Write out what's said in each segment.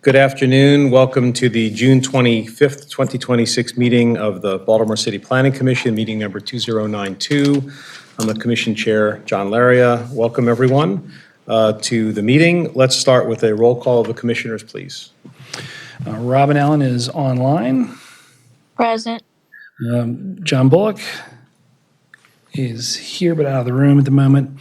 Good afternoon. Welcome to the June 25th, 2026 meeting of the Baltimore City Planning Commission, meeting number 2092. I'm the Commission Chair, John Laria. Welcome, everyone, to the meeting. Let's start with a roll call of the commissioners, please. Robin Allen is online. Present. John Bullock is here but out of the room at the moment.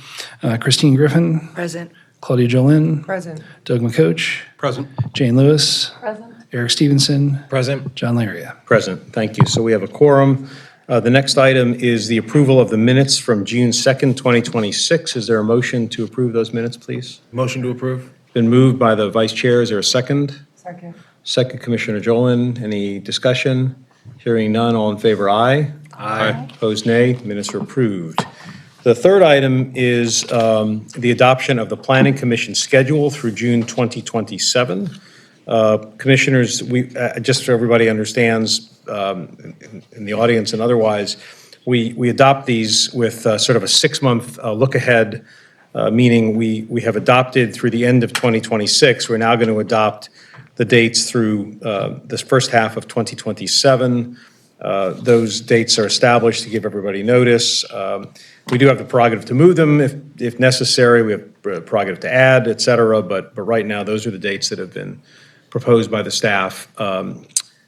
Christine Griffin. Present. Claudia Jolin. Present. Doug McCoach. Present. Jane Lewis. Present. Eric Stevenson. Present. John Laria. Present. Thank you. So we have a quorum. The next item is the approval of the minutes from June 2nd, 2026. Is there a motion to approve those minutes, please? Motion to approve. Been moved by the Vice Chair. Is there a second? Second. Second, Commissioner Jolin. Any discussion? Hearing none. All in favor, aye. Aye. Opposed, nay. Minutes are approved. The third item is the adoption of the Planning Commission schedule through June 2027. Commissioners, just so everybody understands in the audience and otherwise, we adopt these with sort of a 6-month look ahead, meaning we have adopted through the end of 2026. We're now going to adopt the dates through this first half of 2027. Those dates are established to give everybody notice. We do have the prerogative to move them if necessary. We have the prerogative to add, et cetera, but right now, those are the dates that have been proposed by the staff.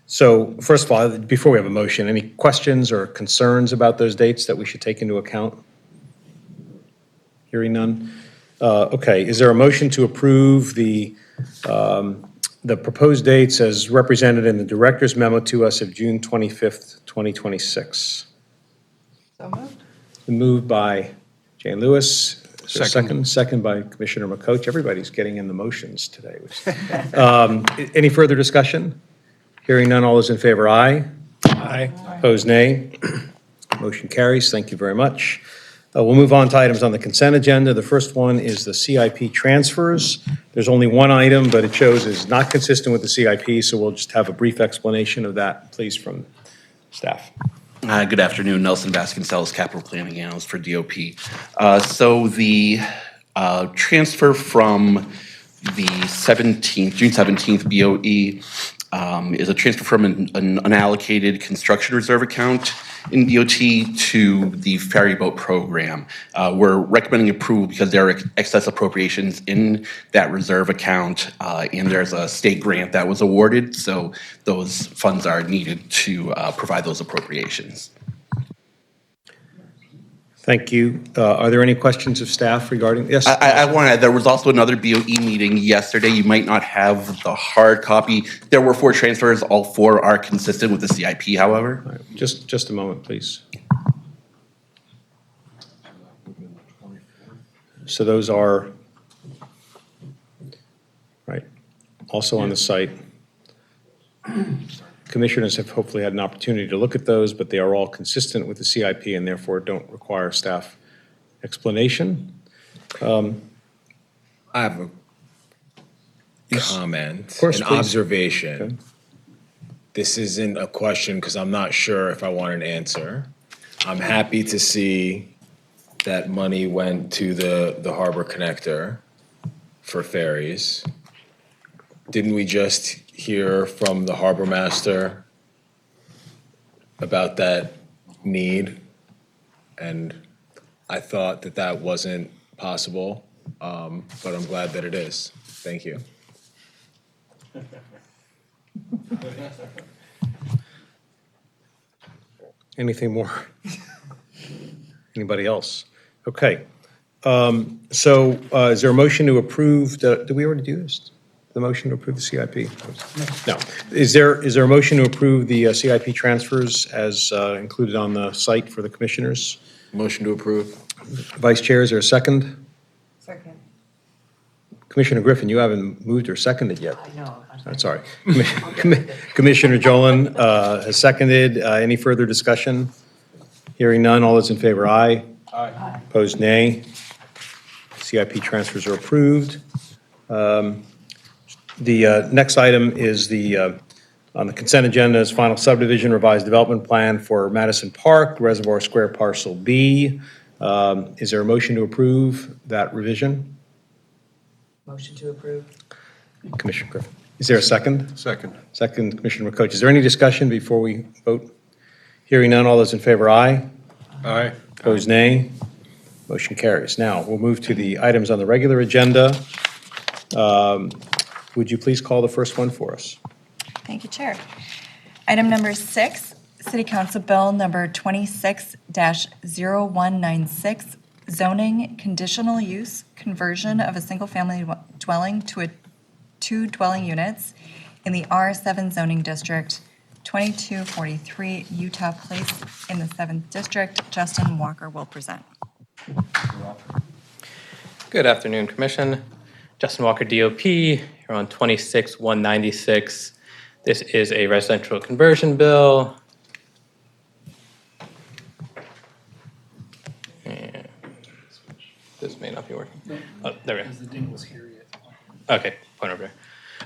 So first of all, before we have a motion, any questions or concerns about those dates that we should take into account? Hearing none. Okay, is there a motion to approve the proposed dates as represented in the director's memo to us of June 25th, 2026? So moved. Moved by Jane Lewis. Is there a Second. Second by Commissioner McCoach. Everybody's getting in the motions today. Any further discussion? Hearing none, all those in favor, aye. Aye. Opposed, nay. Motion carries. Thank you very much. We'll move on to items on the consent agenda. The first one is the CIP transfers. There's only one item, but it shows is not consistent with the CIP, so we'll just have a brief explanation of that, please, from staff. Good afternoon, Nelson Vasconcellos, Capital Planning Analyst for DOP. So the transfer from the June 17th BOE is a transfer from an unallocated construction reserve account in DOT to the ferry boat program. We're recommending approval because there are excess appropriations in that reserve account, and there's a state grant that was awarded, so those funds are needed to provide those appropriations. Thank you. Are there any questions of staff regarding, yes? I want to add, there was also another BOE meeting yesterday. You might not have the hard copy. There were 4 transfers. All 4 are consistent with the CIP, however. All right, just a moment, please. So those are, right, also on the site. Commissioners have hopefully had an opportunity to look at those, but they are all consistent with the CIP and therefore don't require staff explanation. I have a comment, Of course, an please. observation. Okay. This isn't a question because I'm not sure if I want an answer. I'm happy to see that money went to the harbor connector for ferries. Didn't we just hear from the harbor master about that need? And I thought that that wasn't possible, but I'm glad that it is. Thank you. Anything more? Anybody else? Okay. So is there a motion to approve, did we already do this? The motion to approve the CIP? No. Is there a motion to approve the CIP transfers as included on the site for the commissioners? Motion to approve. Vice Chair, is there a second? Second. Commissioner Griffin, you haven't moved or seconded yet. I know. That's all right. Commissioner Jolin has seconded. Any further discussion? Hearing none. All those in favor, aye. Aye. Opposed, nay. CIP transfers are approved. The next item is on the consent agenda is final subdivision revised development plan for Madison Park, Reservoir Square Parcel B. Is there a motion to approve that revision? Motion to approve. Commissioner Griffin. Is there a second? Second. Second, Commissioner McCoach. Is there any discussion before we vote? Hearing none, all those in favor, aye. Aye. Opposed, nay. Motion carries. Now, we'll move to the items on the regular agenda. Would you please call the first one for us? Thank you, Chair. Item number 6, City Council Bill number 26-0196, zoning conditional use conversion of a single-family dwelling to a 2 dwelling units in the R7 zoning district, 2243 Utah Place in the 7th District. Justin Walker will present. Good afternoon, Commission. Justin Walker, DOP, here on 26-196. This is a residential conversion bill. And this may not be working. Oh, there we go. The ding was here yet. Okay, point over there.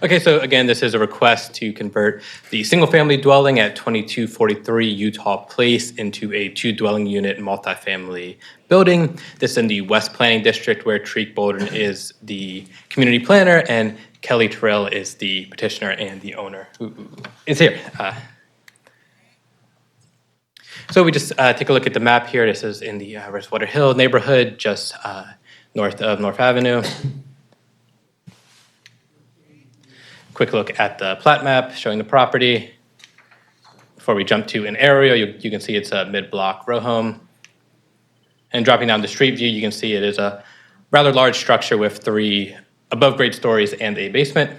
Okay, so again, this is a request to convert the single-family dwelling at 2243 Utah Place into a 2 dwelling unit multifamily building. This is in the West Planning District, where Tariq Bolden is the community planner and Kelly Terrell is the petitioner and the owner who is here. So we just take a look at the map here. This is in the Reservoir Hill neighborhood, just north of North Avenue. Quick look at the plat map showing the property. Before we jump to an aerial, you can see it's a mid-block row home. And dropping down the street view, you can see it is a rather large structure with 3 above-grade stories and a basement.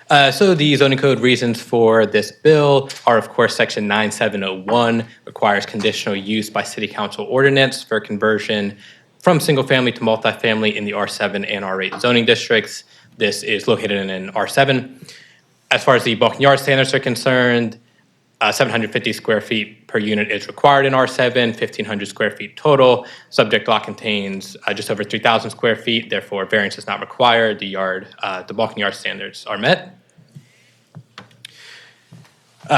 So the zoning code reasons for this bill are, of course, section 9701 requires conditional use by city council ordinance for conversion from single-family to multifamily in the R7 and R8 zoning districts. This is located in an R7. As far as the bulk and yard standards are concerned, 750 square feet per unit is required in R7, 1,500 square feet total. Subject lot contains just over 3,000 square feet, therefore variance is not required. The bulk and yard standards are met.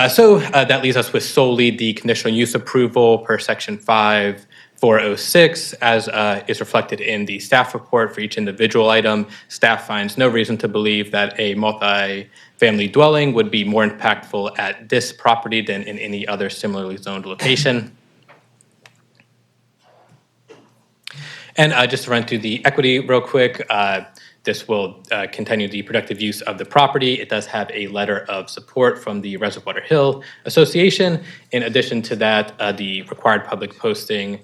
So that leaves us with solely the conditional use approval per section 5406, as is reflected in the staff report for each individual item. Staff finds no reason to believe that a multi-family dwelling would be more impactful at this property than in any other similarly zoned location. And just to run through the equity real quick, this will continue the productive use of the property. It does have a letter of support from the Reservoir Hill Association. In addition to that, the required public posting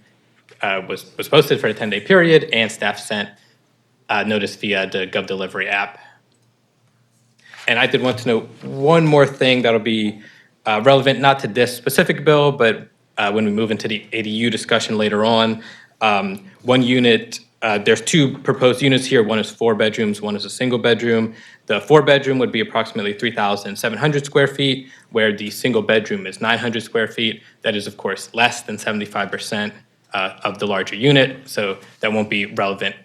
was posted for a 10-day period, and staff sent notice via the GovDelivery app. And I did want to note one more thing that'll be relevant, not to this specific bill, but when we move into the ADU discussion later on. One unit, there's 2 proposed units here. One is 4 bedrooms, one is a single bedroom. The 4-bedroom would be approximately 3,700 square feet, where the single bedroom is 900 square feet. That is, of course, less than 75% of the larger unit, so that won't be relevant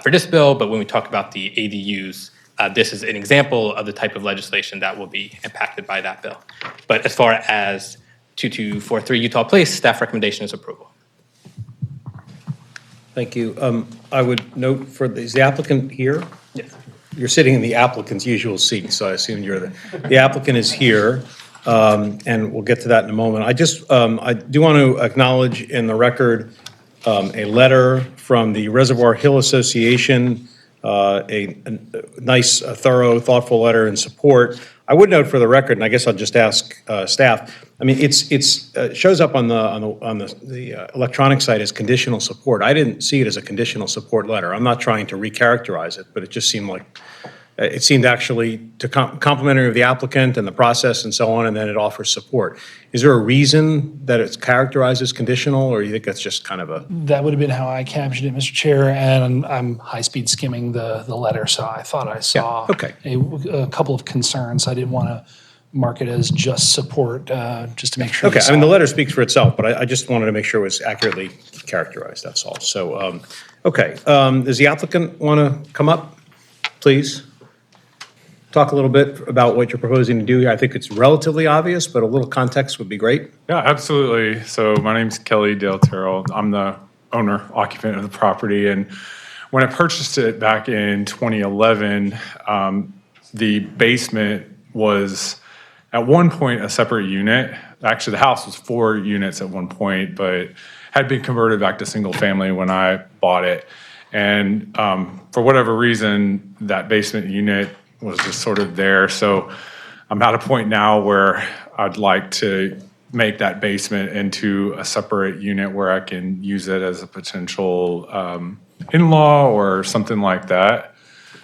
for this bill, but when we talk about the ADUs, this is an example of the type of legislation that will be impacted by that bill. But as far as 2243 Utah Place, staff recommendation is approval. Thank you. I would note is the applicant here? Yes. You're sitting in the applicant's usual seat, so I assume you're the applicant is here, and we'll get to that in a moment. I do want to acknowledge in the record a letter from the Reservoir Hill Association, a nice, thorough, thoughtful letter in support. I would note for the record, and I guess I'll just ask staff. I mean, it shows up on the electronic site as conditional support. I didn't see it as a conditional support letter. I'm not trying to recharacterize it, but it just seemed like it seemed actually to complimentary of the applicant and the process and so on, and then it offers support. Is there a reason that it's characterized as conditional, or you think that's just kind of a? That would have been how I captured it, Mr. Chair, and I'm high-speed skimming the letter, so I thought I saw okay. a couple of concerns. I didn't want to mark it as just support, just to make sure. Okay, I mean, the letter speaks for itself, but I just wanted to make sure it was accurately characterized, that's all. So, okay, does the applicant want to come up, please? Talk a little bit about what you're proposing to do here. I think it's relatively obvious, but a little context would be great. Yeah, absolutely. So my name's Kelly Dale Terrell. I'm the owner, occupant of the property, and when I purchased it back in 2011, the basement was at one point a separate unit. Actually, the house was 4 units at one point, but had been converted back to single family when I bought it. And for whatever reason, that basement unit was just sort of there. So I'm at a point now where I'd like to make that basement into a separate unit where I can use it as a potential in-law or something like that.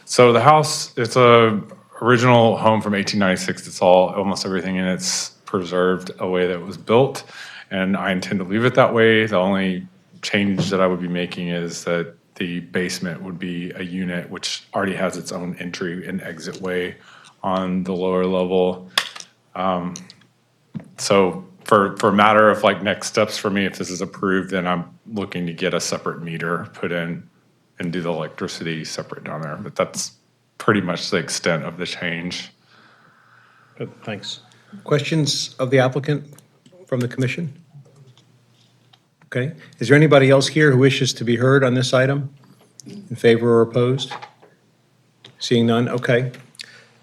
So the house, it's a original home from 1896. It's almost everything in it's preserved a way that it was built, and I intend to leave it that way. The only change that I would be making is that the basement would be a unit which already has its own entry and exit way on the lower level. So for a matter of like next steps for me, if this is approved, then I'm looking to get a separate meter put in and do the electricity separate down there. But that's pretty much the extent of the change. Good, thanks. Questions of the applicant from the commission? Okay. Is there anybody else here who wishes to be heard on this item? In favor or opposed? Seeing none, okay.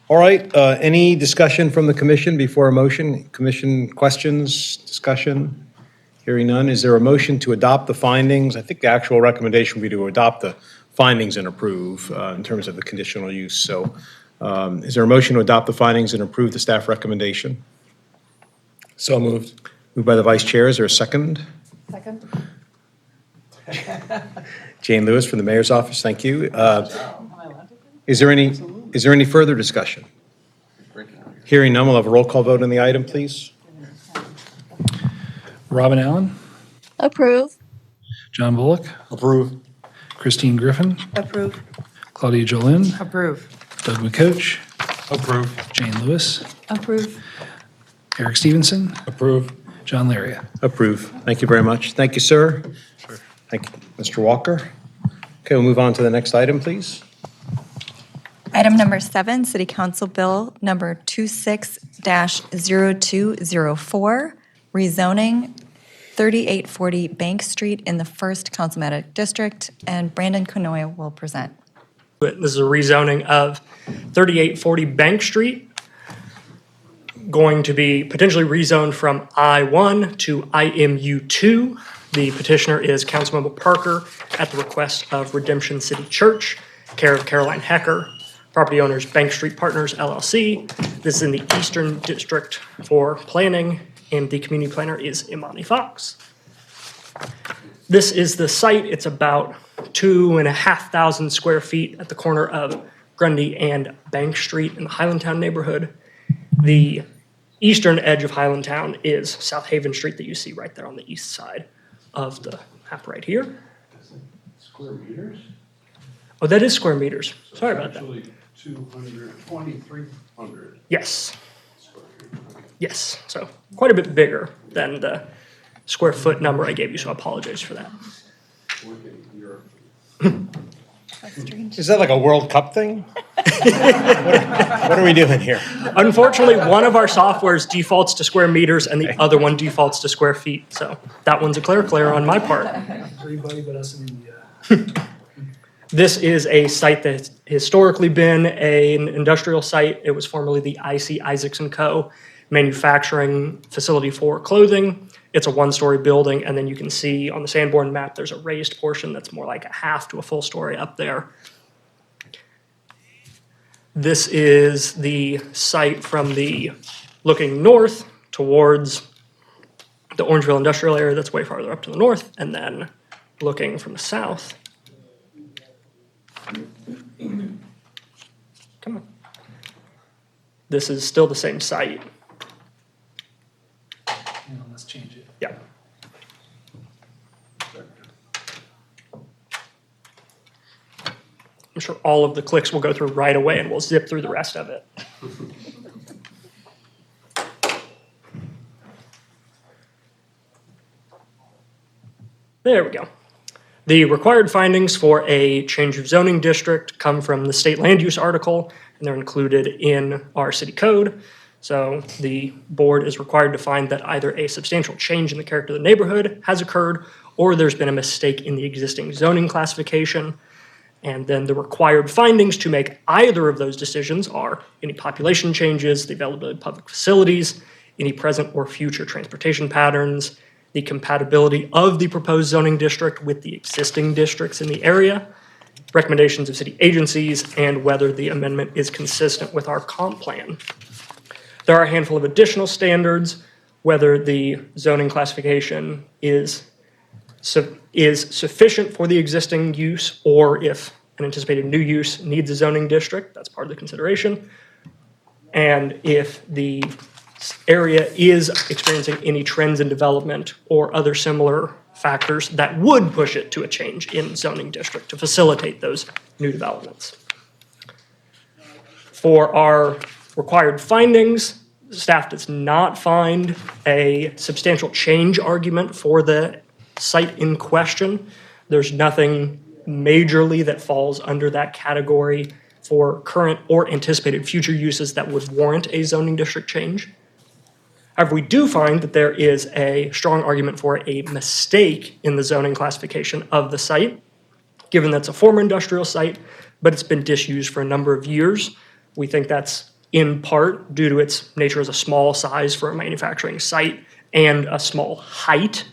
All right, any discussion from the commission before a motion? Commission questions, discussion? Hearing none, is there a motion to adopt the findings? I think the actual recommendation would be to adopt the findings and approve in terms of the conditional use. So is there a motion to adopt the findings and approve the staff recommendation? So moved. Moved by the vice chair, is there a second? Second. Jane Lewis from the mayor's office, thank you. Is there any further discussion? Hearing none, we'll have a roll call vote on the item, please. Robin Allen, Approve. John Bullock, Approve. Christine Griffin, Approve. Claudia Jolin, Approve. Doug McCoach, Approve. Jane Lewis, Approve. Eric Stevenson, Approve. John Laria. Approve. Thank you very much. Thank you, sir. Thank you, Mr. Walker. Okay, we'll move on to the next item, please. Item number 7, City Council Bill number 26-0204, rezoning 3840 Bank Street in the 1st Councilmanic District, and Brandon Canoia will present. This is a rezoning of 3840 Bank Street, going to be potentially rezoned from I-1 to IMU-2. The petitioner is Councilmember Parker at the request of Redemption City Church, care of Caroline Hecker, property owners Bank Street Partners LLC. This is in the Eastern District for planning, and the community planner is Imani Fox. This is the site. It's about 2,500 square feet at the corner of Grundy and Bank Street in the Highlandtown neighborhood. The eastern edge of Highlandtown is South Haven Street that you see right there on the east side of the map right here. Square meters? Oh, that is square meters. Sorry about that. Actually, 2,300. Yes. Yes, so quite a bit bigger than the square foot number I gave you, so I apologize for that. Working in Europe. Is that like a World Cup thing? What are we doing here? Unfortunately, one of our softwares defaults to square meters and the other one defaults to square feet, so that one's a clerical error on my part. Everybody but us in India. This is a site that's historically been an industrial site. It was formerly the I.C. Isaacs & Co. manufacturing facility for clothing. It's a one-story building, and then you can see on the Sanborn map, there's a raised portion that's more like a half to a full story up there. This is the site from the looking north towards the Orangeville industrial area that's way farther up to the north, and then looking from the south. Come on. This is still the same site. Let's change it. Yeah. I'm sure all of the clicks will go through right away and we'll zip through the rest of it. There we go. The required findings for a change of zoning district come from the state land use article, and they're included in our city code. So the board is required to find that either a substantial change in the character of the neighborhood has occurred, or there's been a mistake in the existing zoning classification. And then the required findings to make either of those decisions are any population changes, the availability of public facilities, any present or future transportation patterns, the compatibility of the proposed zoning district with the existing districts in the area, recommendations of city agencies, and whether the amendment is consistent with our comp plan. There are a handful of additional standards, whether the zoning classification is sufficient for the existing use, or if an anticipated new use needs a zoning district, that's part of the consideration. And if the area is experiencing any trends in development or other similar factors that would push it to a change in zoning district to facilitate those new developments. For our required findings, staff does not find a substantial change argument for the site in question. There's nothing majorly that falls under that category for current or anticipated future uses that would warrant a zoning district change. However, we do find that there is a strong argument for a mistake in the zoning classification of the site, given that's a former industrial site, but it's been disused for a number of years. We think that's in part due to its nature as a small size for a manufacturing site and a small height,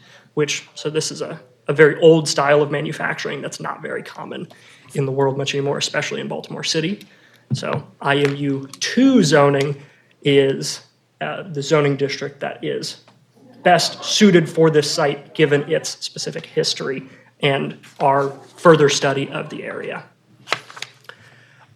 so this is a very old style of manufacturing that's not very common in the world much anymore, especially in Baltimore City. So IMU 2 zoning is the zoning district that is best suited for this site given its specific history and our further study of the area.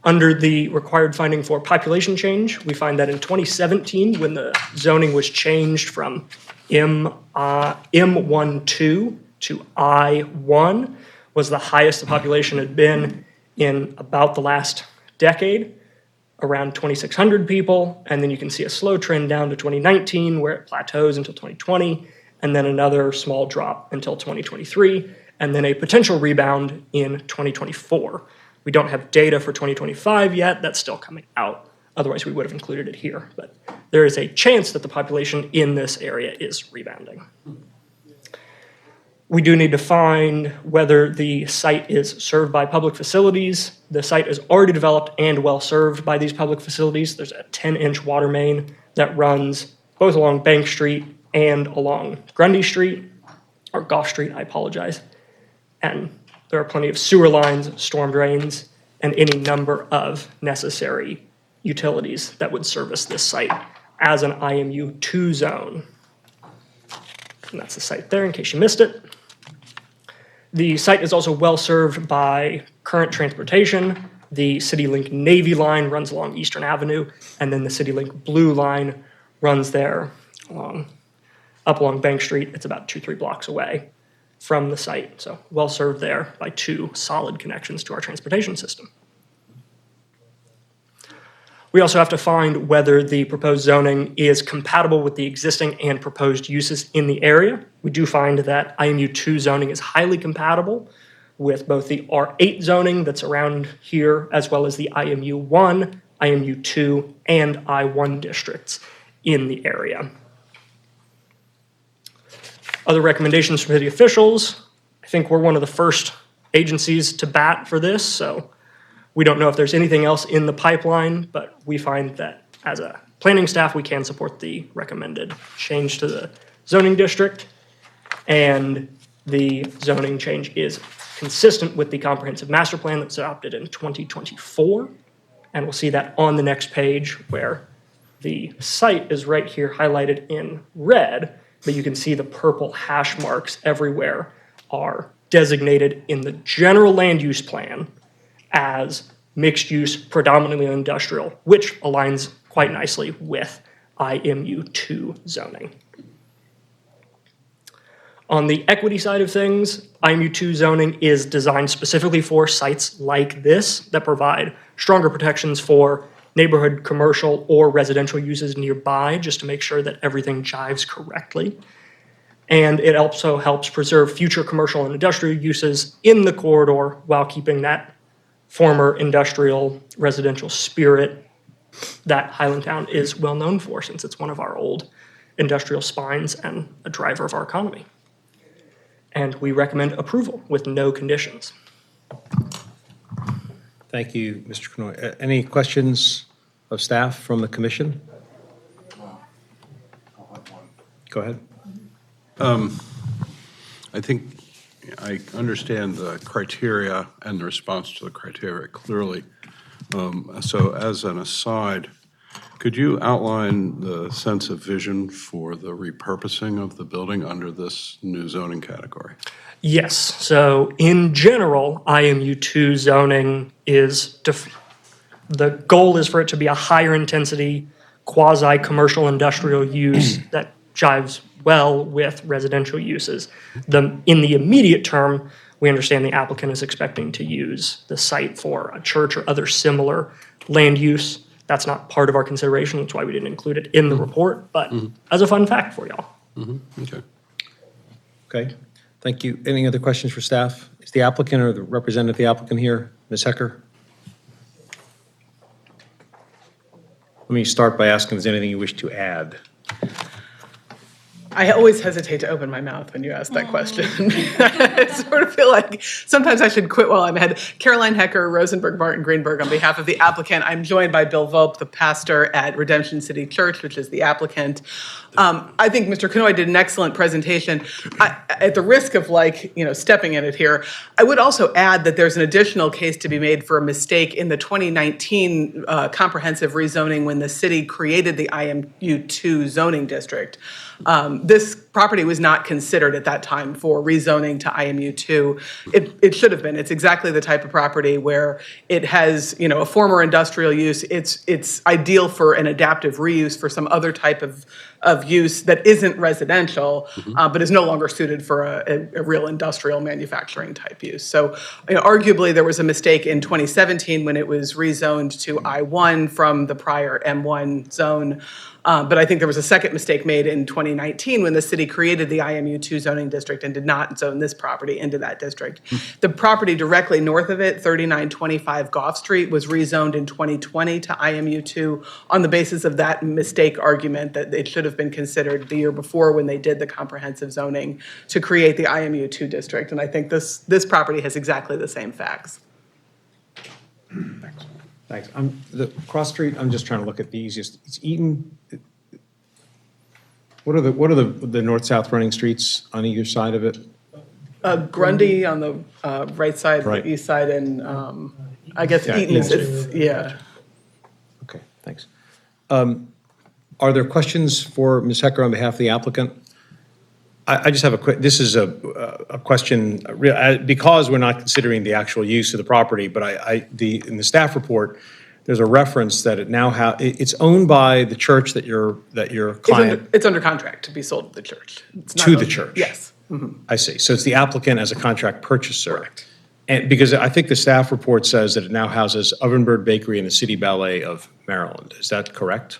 Under the required finding for population change, we find that in 2017, when the zoning was changed from M12 to I1, was the highest the population had been in about the last decade, around 2,600 people, and then you can see a slow trend down to 2019 where it plateaus until 2020, and then another small drop until 2023, and then a potential rebound in 2024. We don't have data for 2025 yet, that's still coming out. Otherwise, we would have included it here, but there is a chance that the population in this area is rebounding. We do need to find whether the site is served by public facilities. The site is already developed and well served by these public facilities. There's a 10-inch water main that runs both along Bank Street and along Grundy Street, or Goff Street, I apologize. And there are plenty of sewer lines, storm drains, and any number of necessary utilities that would service this site as an IMU 2 zone. And that's the site there in case you missed it. The site is also well served by current transportation. The CityLink Navy line runs along Eastern Avenue, and then the CityLink Blue line runs there up along Bank Street. It's about 2-3 blocks away from the site. So well served there by 2 solid connections to our transportation system. We also have to find whether the proposed zoning is compatible with the existing and proposed uses in the area. We do find that IMU 2 zoning is highly compatible with both the R8 zoning that's around here, as well as the IMU 1, IMU 2, and I1 districts in the area. Other recommendations from city officials. I think we're one of the first agencies to bat for this, so we don't know if there's anything else in the pipeline, but we find that as a planning staff, we can support the recommended change to the zoning district. And the zoning change is consistent with the comprehensive master plan that's adopted in 2024. And we'll see that on the next page where the site is right here highlighted in red, but you can see the purple hash marks everywhere are designated in the general land use plan as mixed use, predominantly industrial, which aligns quite nicely with IMU 2 zoning. On the equity side of things, IMU 2 zoning is designed specifically for sites like this that provide stronger protections for neighborhood commercial or residential uses nearby, just to make sure that everything jives correctly. And it also helps preserve future commercial and industrial uses in the corridor while keeping that former industrial residential spirit that Highlandtown is well known for, since it's one of our old industrial spines and a driver of our economy. And we recommend approval with no conditions. Thank you, Mr. Knoy. Any questions of staff from the commission? Go ahead. I think I understand the criteria and the response to the criteria clearly. So as an aside, could you outline the sense of vision for the repurposing of the building under this new zoning category? Yes, so in general, IMU2 zoning is, the goal is for it to be a higher intensity quasi-commercial industrial use that jives well with residential uses. In the immediate term, we understand the applicant is expecting to use the site for a church or other similar land use. That's not part of our consideration, that's why we didn't include it in the report, but as a fun fact for y'all. Okay. Okay, thank you. Any other questions for staff? Is the applicant or the representative of the applicant here? Ms. Hecker? Let me start by asking if there's anything you wish to add. I always hesitate to open my mouth when you ask that question. I sort of feel like sometimes I should quit while I'm ahead. Caroline Hecker, Rosenberg, Martin, Greenberg, on behalf of the applicant. I'm joined by Bill Volpe, the pastor at Redemption City Church, which is the applicant. I think Mr. Knoy did an excellent presentation. At the risk of stepping in it here, I would also add that there's an additional case to be made for a mistake in the 2019 comprehensive rezoning when the city created the IMU2 zoning district. This property was not considered at that time for rezoning to IMU2. It should have been. It's exactly the type of property where it has, a former industrial use. It's ideal for an adaptive reuse for some other type of use that isn't residential, but is no longer suited for a real industrial manufacturing type use. So, arguably there was a mistake in 2017 when it was rezoned to I1 from the prior M1 zone. But I think there was a second mistake made in 2019 when the city created the IMU2 zoning district and did not zone this property into that district. The property directly north of it, 3925 Goff Street, was rezoned in 2020 to IMU2 on the basis of that mistake argument that it should have been considered the year before when they did the comprehensive zoning to create the IMU2 district. And I think this property has exactly the same facts. Thanks. The cross street, I'm just trying to look at the easiest. It's Eaton. What are the north-south running streets on either side of it? Grundy on the right side, Right. the east side, and I guess Yeah, Eaton is, Eaton. yeah. Okay, thanks. Are there questions for Ms. Hecker on behalf of the applicant? I just have this is a question, because we're not considering the actual use of the property, but in the staff report, there's a reference that it now it's owned by the church that your client. It's under contract to be sold to the church. It's not To the owned- church? Yes. I see. So it's the applicant as a contract purchaser. Correct. And because I think the staff report says that it now houses Ovenbird Bakery and the City Ballet of Maryland. Is that correct?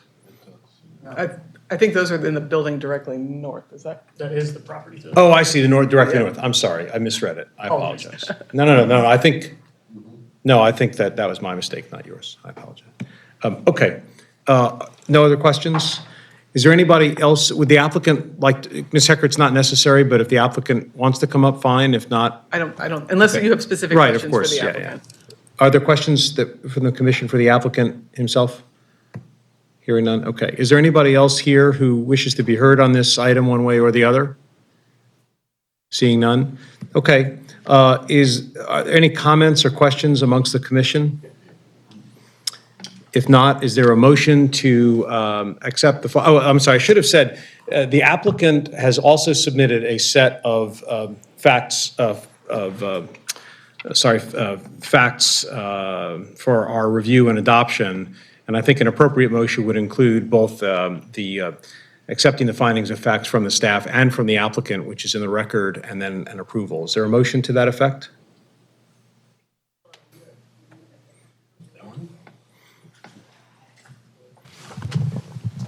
I think those are in the building directly north, is that? That is the property. to the- Oh, I see, directly Yeah. north. I'm sorry, I misread it. I Oh. apologize. No, I think that was my mistake, not yours. I apologize. Okay, no other questions? Is there anybody else, would the applicant Ms. Hecker, it's not necessary, but if the applicant wants to come up, fine. If not, I don't, unless you have specific right, of questions for course, the yeah, applicant. yeah. Are there questions from the commission for the applicant himself? Hearing none, okay. Is there anybody else here who wishes to be heard on this item one way or the other? Seeing none? Okay. Are there any comments or questions amongst the commission? If not, is there a motion to accept I'm sorry, I should have said, the applicant has also submitted a set of facts for our review and adoption. And I think an appropriate motion would include both accepting the findings of facts from the staff and from the applicant, which is in the record, and then an approval. Is there a motion to that effect?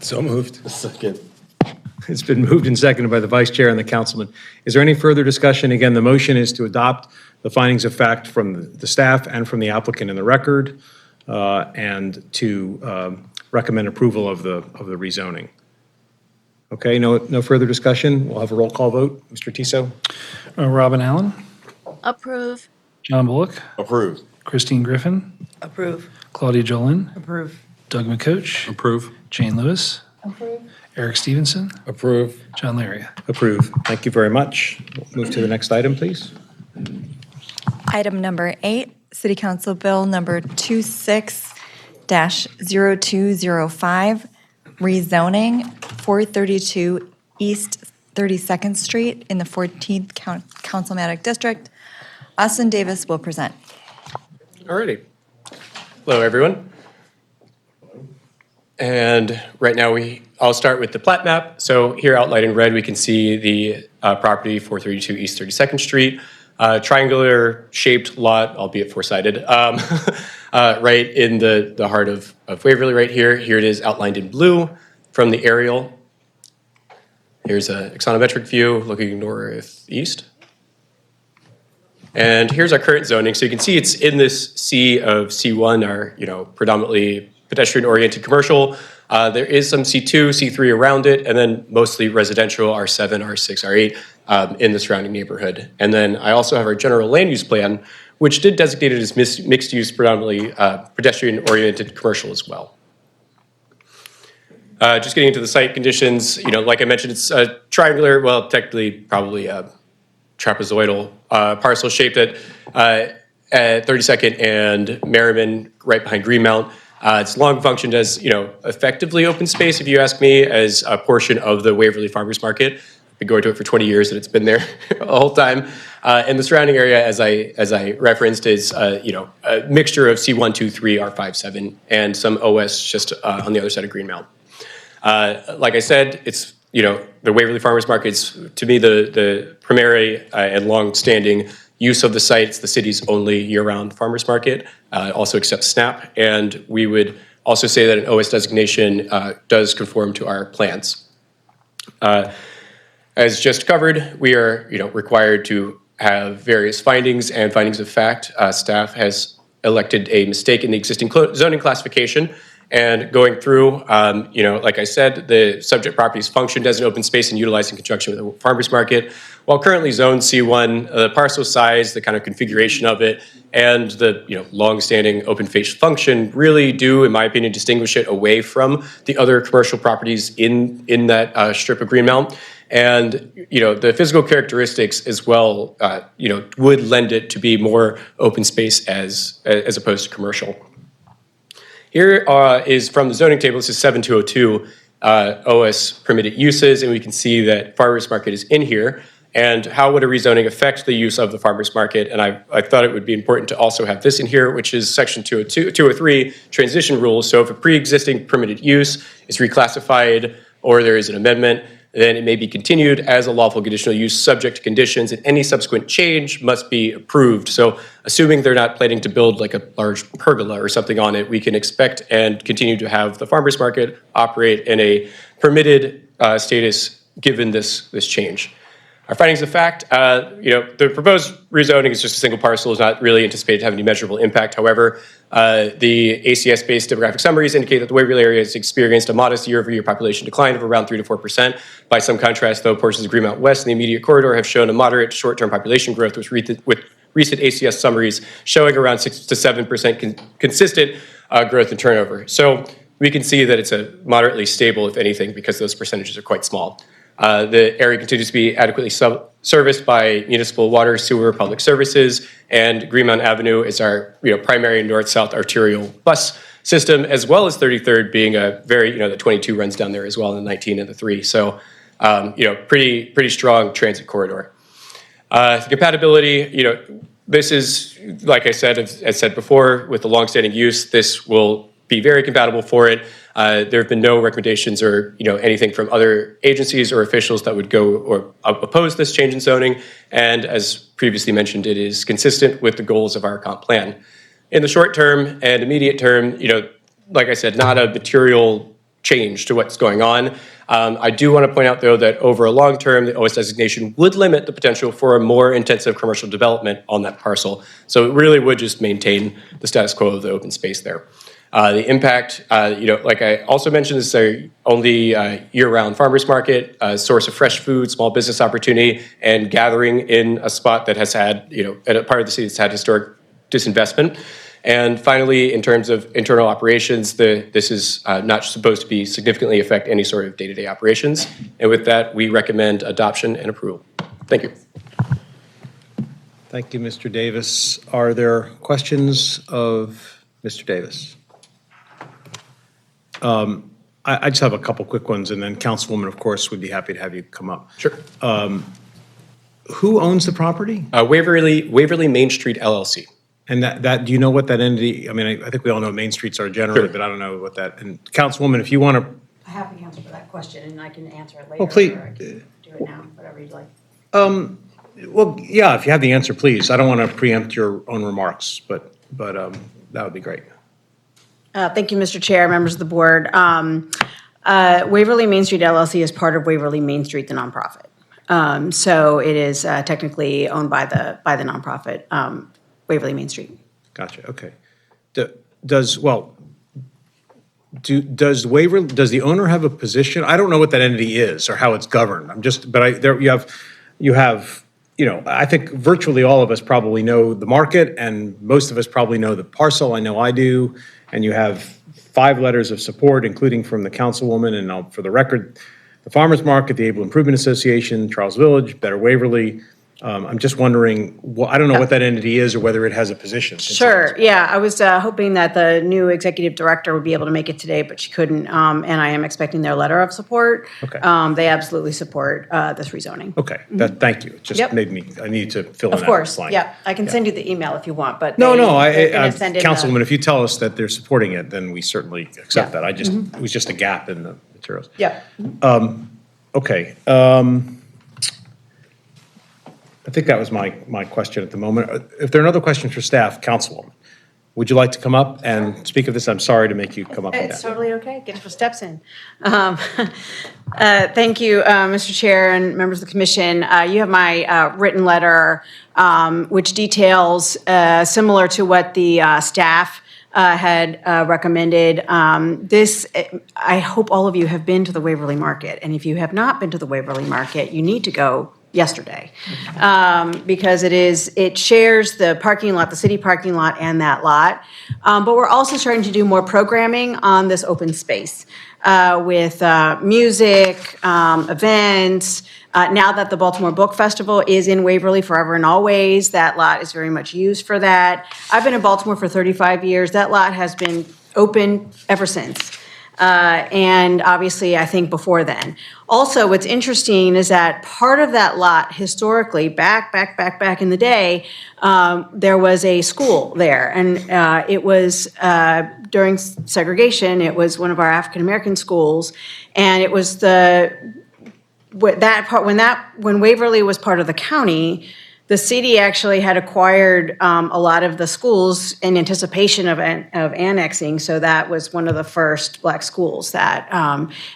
So moved. Second. It's been moved and seconded by the vice chair and the councilman. Is there any further discussion? Again, the motion is to adopt the findings of fact from the staff and from the applicant in the record, and to recommend approval of the rezoning. Okay, no further discussion. We'll have a roll call vote. Mr. Tiso? Robin Allen, Approve. John Bullock, Approved. Christine Griffin, Approve. Claudia Jolin, Approve. Doug McCoach, Approve. Jane Lewis, Approve. Eric Stevenson, Approve. John Laria. Approve. Thank you very much. We'll move to the next item, please. Item number 8, City Council Bill number 26-0205, rezoning 432 East 32nd Street in the 14th Councilmanic District. Austin Davis will present. Alrighty. Hello, everyone. And right now I'll start with the plat map. So here outlined in red, we can see the property 432 East 32nd Street. Triangular shaped lot, albeit four-sided, right in the heart of Waverly right here. Here it is outlined in blue from the aerial. Here's an axonometric view looking northeast. And here's our current zoning. So you can see it's in this C of C1, our predominantly pedestrian-oriented commercial. There is some C2, C3 around it, and then mostly residential, R7, R6, R8 in the surrounding neighborhood. And then I also have our general land use plan, which did designate it as mixed use, predominantly pedestrian-oriented commercial as well. Just getting into the site conditions, like I mentioned, it's a triangular, well, technically probably a trapezoidal parcel shaped at 32nd and Merriman, right behind Greenmount. It's long functioned as, effectively open space, if you ask me, as a portion of the Waverly Farmers Market. I've been going to it for 20 years and it's been there the whole time. And the surrounding area, as I referenced, is, a mixture of C1, 2, 3, R5, 7, and some OS just on the other side of Greenmount. Like I said, it's, the Waverly Farmers Market's, to me, the primary and long-standing use of the site. It's the city's only year-round farmers market, also accepts SNAP, and we would also say that an OS designation does conform to our plans. As just covered, we are required to have various findings and findings of fact. Staff has elected a mistake in the existing zoning classification. And going through, like I said, the subject properties functioned as an open space and utilized in conjunction with the farmers market. While currently zoned C1, the parcel size, the kind of configuration of it, and the long-standing open face function really do, in my opinion, distinguish it away from the other commercial properties in that strip of Greenmount. And the physical characteristics as well, would lend it to be more open space as opposed to commercial. Here is from the zoning table. This is 7202 OS permitted uses, and we can see that farmers market is in here. And how would a rezoning affect the use of the farmers market? And I thought it would be important to also have this in here, which is section 203 transition rules. So if a pre-existing permitted use is reclassified or there is an amendment, then it may be continued as a lawful conditional use subject to conditions, and any subsequent change must be approved. So assuming they're not planning to build like a large pergola or something on it, we can expect and continue to have the farmers market operate in a permitted status given this change. Our findings of fact, the proposed rezoning is just a single parcel, is not really anticipated to have any measurable impact. However, the ACS-based demographic summaries indicate that the Waverly area has experienced a modest year-over-year population decline of around 3 to 4%. By some contrast, though, portions of Greenmount West and the immediate corridor have shown a moderate short-term population growth, with recent ACS summaries showing around 6 to 7% consistent growth and turnover. So we can see that it's a moderately stable, if anything, because those percentages are quite small. The area continues to be adequately serviced by municipal water, sewer, public services, and Greenmount Avenue is our primary north-south arterial bus system, as well as 33rd being a very, the 22 runs down there as well, and the 19 and the 3. So, pretty strong transit corridor. The compatibility, this is, like I said, as said before, with the longstanding use, this will be very compatible for it. There have been no recommendations or anything from other agencies or officials that would go or oppose this change in zoning. And as previously mentioned, it is consistent with the goals of our comp plan. In the short term and immediate term, like I said, not a material change to what's going on. I do want to point out, though, that over a long term, the OS designation would limit the potential for a more intensive commercial development on that parcel. So it really would just maintain the status quo of the open space there. The impact, like I also mentioned, this is our only year-round farmers market, a source of fresh food, small business opportunity, and gathering in a spot that has had, at a part of the city that's had historic disinvestment. And finally, in terms of internal operations, this is not supposed to be significantly affect any sort of day-to-day operations. And with that, we recommend adoption and approval. Thank you. Thank you, Mr. Davis. Are there questions of Mr. Davis? I just have a couple quick ones, and then Councilwoman, of course, would be happy to have you come up. Sure. Who owns the property? Waverly Main Street LLC. And do you know what that entity, I mean, I think we all know what Main Streets are generally, Sure. but I don't know what that, and Councilwoman, if you want to, I have the answer for that question, and I can answer it later. Oh, please. Or I can do it now, whatever you'd like. well, yeah, if you have the answer, please. I don't want to preempt your own remarks, but that would be great. Thank you, Mr. Chair, members of the board. Waverly Main Street LLC is part of Waverly Main Street, the nonprofit. So it is technically owned by the nonprofit, Waverly Main Street. Gotcha, okay. Does the owner have a position? I don't know what that entity is or how it's governed. You have, I think virtually all of us probably know the market, and most of us probably know the parcel. I know I do. And you have 5 letters of support, including from the councilwoman, and for the record, the Farmers Market, the Able Improvement Association, Charles Village, Better Waverly. I'm just wondering, I don't know what that entity is or whether it has a position. Sure, yeah, I was hoping that the new executive director would be able to make it today, but she couldn't, and I am expecting their letter of support. Okay. They absolutely support this rezoning. Okay, thank you. It just Yep. made me, I needed to fill in Of that course, blank. yeah, I can send you the email if you want, but No, they're gonna send in the- Councilwoman, if you tell us that they're supporting it, then we certainly accept Yeah. that. It was just a gap in the materials. Yeah. Okay. I think that was my question at the moment. If there are no other questions for staff, Councilwoman, would you like to come up and speak of this? I'm sorry to make you come up and It's down. totally okay. Get your steps in. Thank you, Mr. Chair and members of the commission. You have my written letter, which details, similar to what the staff had recommended. I hope all of you have been to the Waverly Market. And if you have not been to the Waverly Market, you need to go yesterday, because it shares the parking lot, the city parking lot and that lot. But we're also starting to do more programming on this open space with music, events. Now that the Baltimore Book Festival is in Waverly forever and always, that lot is very much used for that. I've been in Baltimore for 35 years. That lot has been open ever since. And obviously, I think before then. Also, what's interesting is that part of that lot, historically, back in the day, there was a school there. And it was, during segregation, it was one of our African-American schools. And it was when Waverly was part of the county, the city actually had acquired a lot of the schools in anticipation of annexing. So that was one of the first Black schools that,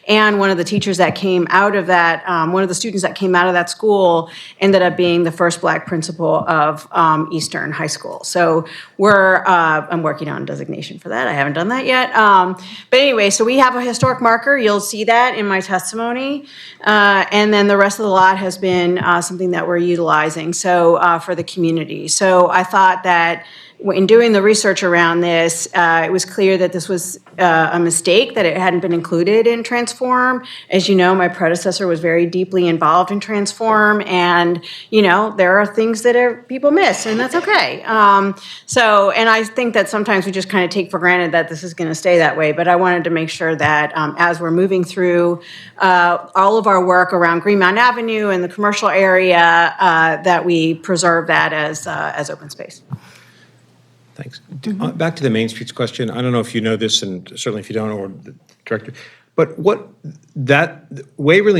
and one of the teachers that came out of that, one of the students that came out of that school ended up being the first Black principal of Eastern High School. So I'm working on designation for that. I haven't done that yet. But anyway, so we have a historic marker. You'll see that in my testimony. And then the rest of the lot has been something that we're utilizing. So for the community. So I thought that in doing the research around this, it was clear that this was a mistake, that it hadn't been included in Transform. As you know, my predecessor was very deeply involved in Transform, and there are things that people miss, and that's okay. And I think that sometimes we just kind of take for granted that this is going to stay that way, but I wanted to make sure that as we're moving through all of our work around Greenmount Avenue and the commercial area, that we preserve that as open space. Thanks. Back to the Main Streets question. I don't know if you know this, and certainly if you don't, or the director, but there's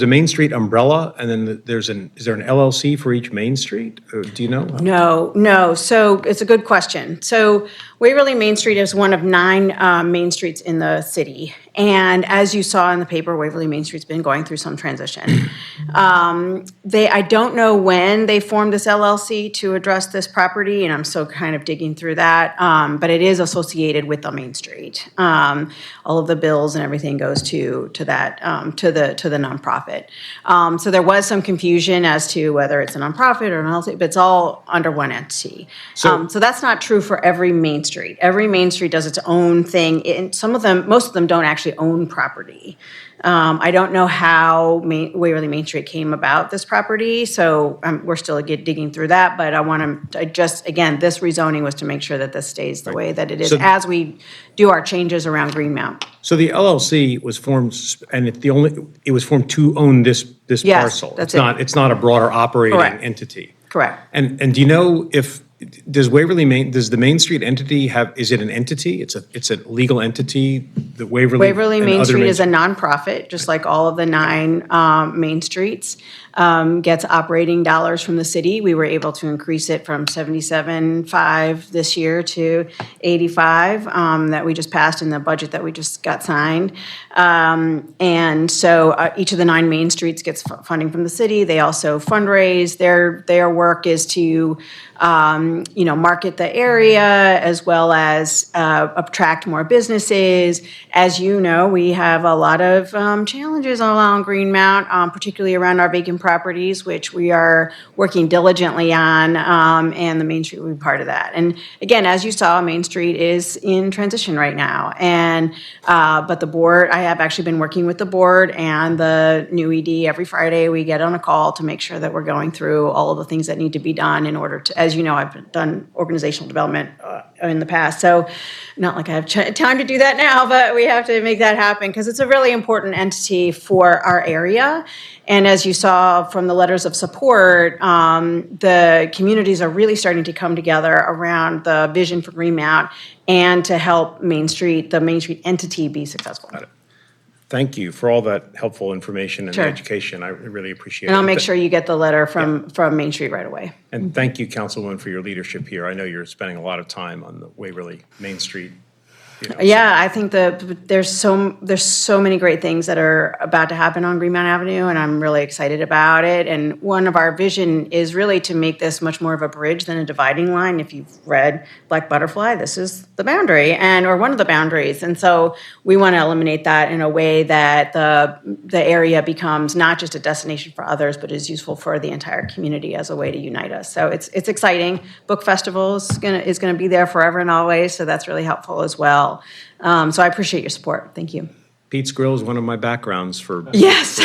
a Main Street umbrella, and then is there an LLC for each Main Street? Or do you know? No. So it's a good question. So Waverly Main Street is one of 9 main streets in the city. And as you saw in the paper, Waverly Main Street's been going through some transition. I don't know when they formed this LLC to address this property, and I'm still kind of digging through that, but it is associated with the Main Street. All of the bills and everything goes to the nonprofit. So there was some confusion as to whether it's a nonprofit or an LLC, but it's all under one entity. So that's not true for every Main Street. Every Main Street does its own thing. Most of them don't actually own property. I don't know how Waverly Main Street came about this property, so we're still digging through that, but again, this rezoning was to make sure that this stays the way that it is as we do our changes around Greenmount. So the LLC was formed, and it was formed to own this Yes, parcel. that's It's not a broader operating Correct. entity. Correct. And do you know does the Main Street entity is it an entity? It's a legal entity, the Waverly Main Street is a nonprofit, just like all of the 9 Main Streets. Gets operating dollars from the city. We were able to increase it from 77.5 this year to 85 that we just passed in the budget that we just got signed. And so each of the 9 Main Streets gets funding from the city. They also fundraise. Their work is to market the area as well as attract more businesses. As you know, we have a lot of challenges along Greenmount, particularly around our vacant properties, which we are working diligently on, and the Main Street will be part of that. And again, as you saw, Main Street is in transition right now. And but the board, I have actually been working with the board and the new ED every Friday. We get on a call to make sure that we're going through all of the things that need to be done in order to, as you know, I've done organizational development in the past. So not like I have time to do that now, but we have to make that happen because it's a really important entity for our area. And as you saw from the letters of support, the communities are really starting to come together around the vision for Greenmount and to help the Main Street entity be successful. Got it. Thank you for all that helpful information and Sure. education. I really appreciate it. And I'll make sure you get the letter from Main Street right away. And thank you, Councilwoman, for your leadership here. I know you're spending a lot of time on the Waverly Main Street. Yeah, I think there's so many great things that are about to happen on Greenmount Avenue, and I'm really excited about it. And one of our vision is really to make this much more of a bridge than a dividing line. If you've read Black Butterfly, this is the boundary or one of the boundaries. And so we want to eliminate that in a way that the area becomes not just a destination for others, but is useful for the entire community as a way to unite us. So it's exciting. Book Festival is gonna be there forever and always, so that's really helpful as well. So I appreciate your support. Thank you. Pete's Grill is one of my backgrounds for. Yes.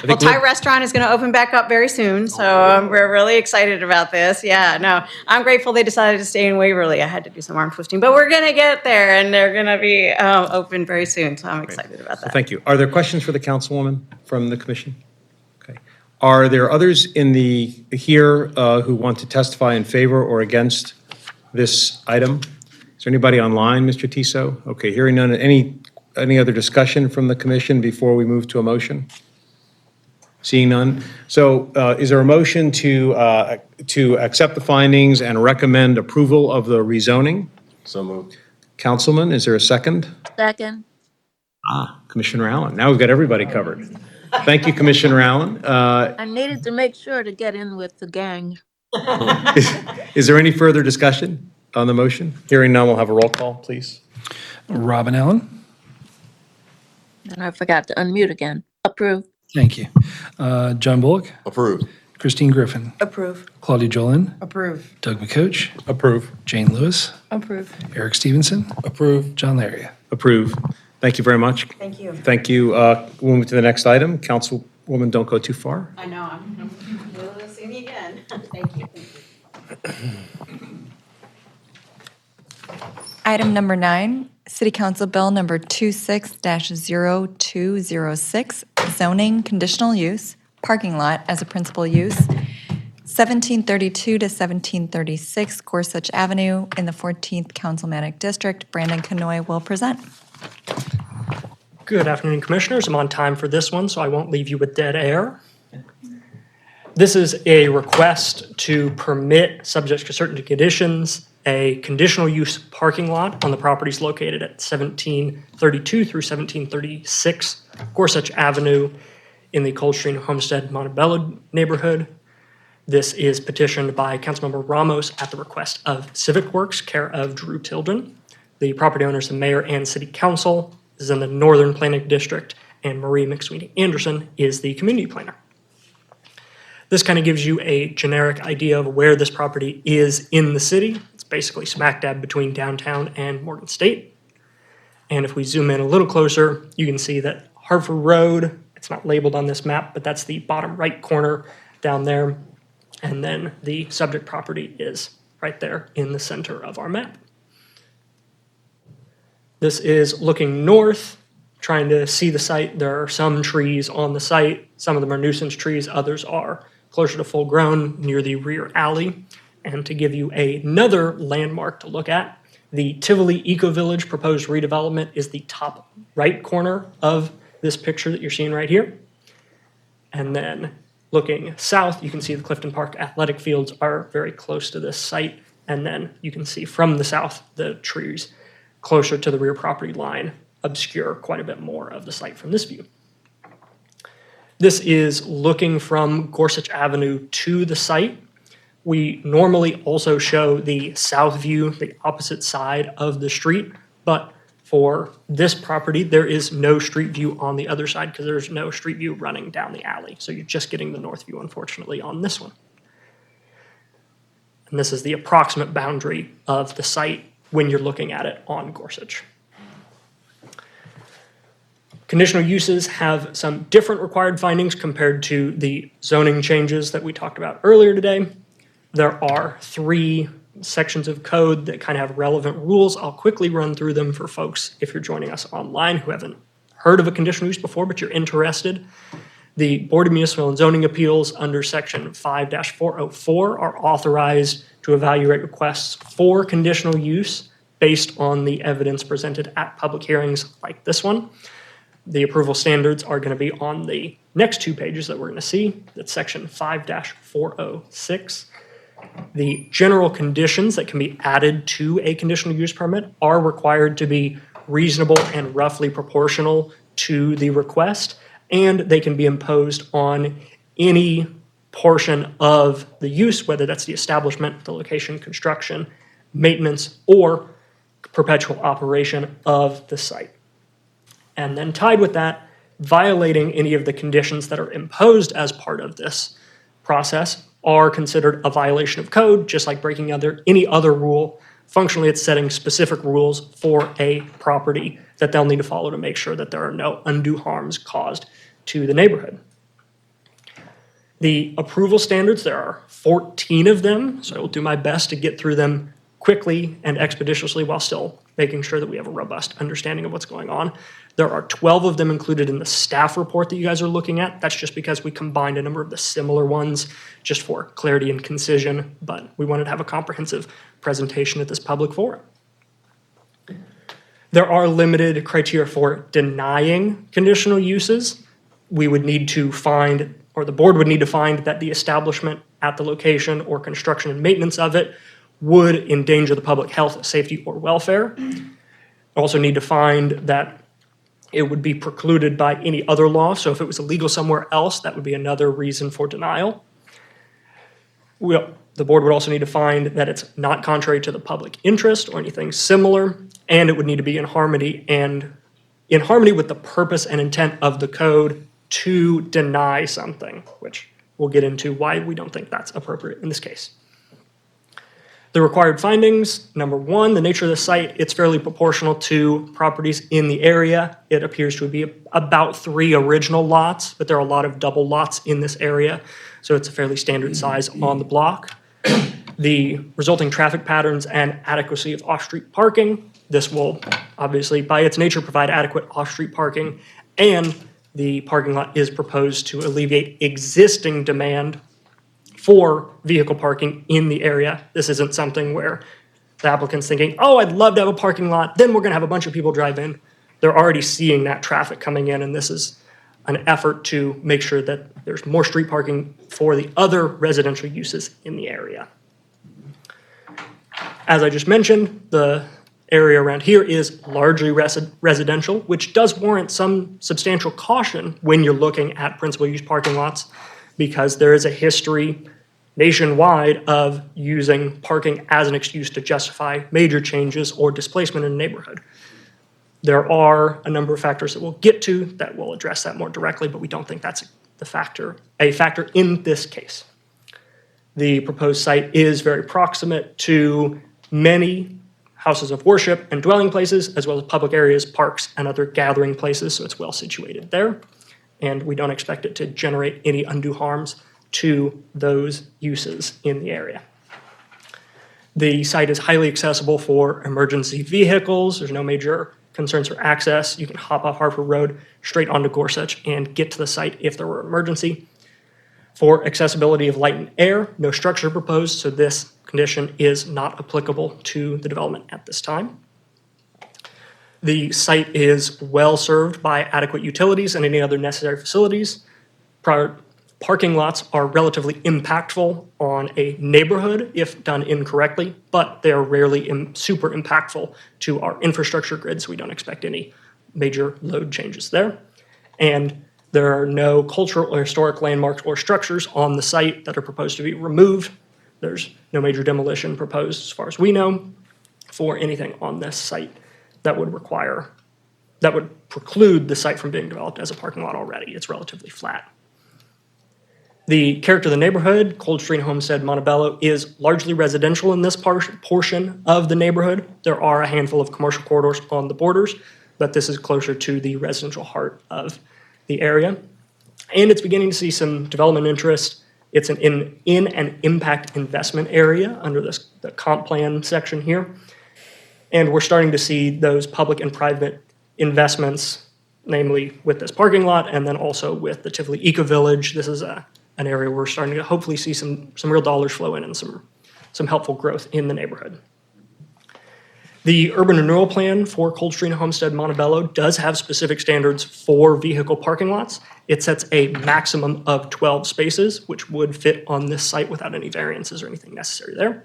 Well, Thai restaurant is going to open back up very soon, so we're really excited about this. Yeah, no, I'm grateful they decided to stay in Waverly. I had to do some arm twisting, but we're going to get there, and they're going to be open very soon, so I'm excited about that. Thank you. Are there questions for the Councilwoman from the Commission? Okay. Are there others here who want to testify in favor or against this item? Is there anybody online, Mr. Tissot? Okay, hearing none. Any other discussion from the Commission before we move to a motion? Seeing none. So is there a motion to accept the findings and recommend approval of the rezoning? So moved. Councilman, is there a second? Second. Commissioner Allen. Now we've got everybody covered. Thank you, Commissioner Allen. I needed to make sure to get in with the gang. Is there any further discussion on the motion? Hearing none, we'll have a roll call, please. Robin Allen. And I forgot to unmute again. Approved. Thank you. John Bullock. Approved. Christine Griffin. Approve. Claudia Jolin. Approve. Doug McCoach. Approve. Jane Lewis. Approve. Eric Stevenson. Approve. John Laria. Approve. Thank you very much. Thank you. Thank you. We'll move to the next item. Councilwoman, don't go too far. I know. We'll see me again. Thank you. Item number 9, City Council Bill number 26-0206, zoning conditional use, parking lot as a principal use, 1732 to 1736 Gorsuch Avenue in the 14th Councilmanic District. Brandon Canoy will present. Good afternoon, Commissioners. I'm on time for this one, so I won't leave you with dead air. This is a request to permit, subject to certain conditions, a conditional use parking lot on the properties located at 1732 through 1736 Gorsuch Avenue in the Coldstream Homestead Montebello neighborhood. This is petitioned by Councilmember Ramos at the request of Civic Works, care of Drew Tilden. The property owner is the mayor and city council. This is in the Northern Planning District, and Marie McSweeney Anderson is the community planner. This kind of gives you a generic idea of where this property is in the city. It's basically smack dab between downtown and Morgan State. And if we zoom in a little closer, you can see that Hartford Road, it's not labeled on this map, but that's the bottom right corner down there. And then the subject property is right there in the center of our map. This is looking north, trying to see the site. There are some trees on the site. Some of them are nuisance trees, others are closer to full grown near the rear alley. And to give you another landmark to look at, the Tivoli Eco Village proposed redevelopment is the top right corner of this picture that you're seeing right here. And then looking south, you can see the Clifton Park athletic fields are very close to this site. And then you can see from the south, the trees closer to the rear property line obscure quite a bit more of the site from this view. This is looking from Gorsuch Avenue to the site. We normally also show the south view, the opposite side of the street, but for this property, there is no street view on the other side because there's no street view running down the alley. So you're just getting the north view, unfortunately, on this one. And this is the approximate boundary of the site when you're looking at it on Gorsuch. Conditional uses have some different required findings compared to the zoning changes that we talked about earlier today. There are 3 sections of code that kind of have relevant rules. I'll quickly run through them for folks if you're joining us online who haven't heard of a conditional use before, but you're interested. The Board of Municipal and Zoning Appeals under Section 5-404 are authorized to evaluate requests for conditional use based on the evidence presented at public hearings like this one. The approval standards are going to be on the next 2 pages that we're going to see. That's Section 5-406. The general conditions that can be added to a conditional use permit are required to be reasonable and roughly proportional to the request, and they can be imposed on any portion of the use, whether that's the establishment, the location, construction, maintenance, or perpetual operation of the site. And then tied with that, violating any of the conditions that are imposed as part of this process are considered a violation of code, just like breaking any other rule. Functionally, it's setting specific rules for a property that they'll need to follow to make sure that there are no undue harms caused to the neighborhood. The approval standards, there are 14 of them, so I will do my best to get through them quickly and expeditiously while still making sure that we have a robust understanding of what's going on. There are 12 of them included in the staff report that you guys are looking at. That's just because we combined a number of the similar ones just for clarity and concision, but we wanted to have a comprehensive presentation at this public forum. There are limited criteria for denying conditional uses. We would need to find, or the board would need to find, that the establishment at the location or construction and maintenance of it would endanger the public health, safety, or welfare. Also need to find that it would be precluded by any other law. So if it was illegal somewhere else, that would be another reason for denial. The board would also need to find that it's not contrary to the public interest or anything similar, and it would need to be in harmony with the purpose and intent of the code to deny something, which we'll get into why we don't think that's appropriate in this case. The required findings, number 1, the nature of the site, it's fairly proportional to properties in the area. It appears to be about 3 original lots, but there are a lot of double lots in this area, so it's a fairly standard size on the block. The resulting traffic patterns and adequacy of off-street parking. This will obviously, by its nature, provide adequate off-street parking, and the parking lot is proposed to alleviate existing demand for vehicle parking in the area. This isn't something where the applicant's thinking, oh, I'd love to have a parking lot, then we're gonna have a bunch of people drive in. They're already seeing that traffic coming in, and this is an effort to make sure that there's more street parking for the other residential uses in the area. As I just mentioned, the area around here is largely residential, which does warrant some substantial caution when you're looking at principal use parking lots, because there is a history nationwide of using parking as an excuse to justify major changes or displacement in a neighborhood. There are a number of factors that we'll get to that will address that more directly, but we don't think that's a factor in this case. The proposed site is very proximate to many houses of worship and dwelling places, as well as public areas, parks, and other gathering places, so it's well situated there. And we don't expect it to generate any undue harms to those uses in the area. The site is highly accessible for emergency vehicles. There's no major concerns for access. You can hop off Harper Road straight onto GORSUCH and get to the site if there were an emergency. For accessibility of light and air, no structure proposed, so this condition is not applicable to the development at this time. The site is well served by adequate utilities and any other necessary facilities. Parking lots are relatively impactful on a neighborhood if done incorrectly, but they are rarely super impactful to our infrastructure grid, so we don't expect any major load changes there. And there are no cultural or historic landmarks or structures on the site that are proposed to be removed. There's no major demolition proposed, as far as we know, for anything on this site that would preclude the site from being developed as a parking lot already. It's relatively flat. The character of the neighborhood, Coldstream Homestead Montebello, is largely residential in this portion of the neighborhood. There are a handful of commercial corridors on the borders, but this is closer to the residential heart of the area. And it's beginning to see some development interest. It's in an impact investment area under the comp plan section here. And we're starting to see those public and private investments, namely with this parking lot and then also with the Tivoli Eco Village. This is an area we're starting to hopefully see some real dollars flow in and some helpful growth in the neighborhood. The urban renewal plan for Coldstream Homestead Montebello does have specific standards for vehicle parking lots. It sets a maximum of 12 spaces, which would fit on this site without any variances or anything necessary there.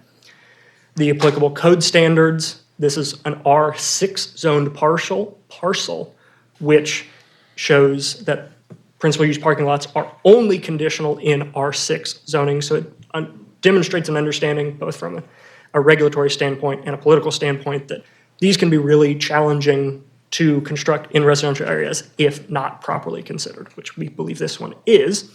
The applicable code standards, this is an R6 zoned parcel, which shows that principal use parking lots are only conditional in R6 zoning, so it demonstrates an understanding both from a regulatory standpoint and a political standpoint that these can be really challenging to construct in residential areas if not properly considered, which we believe this one is,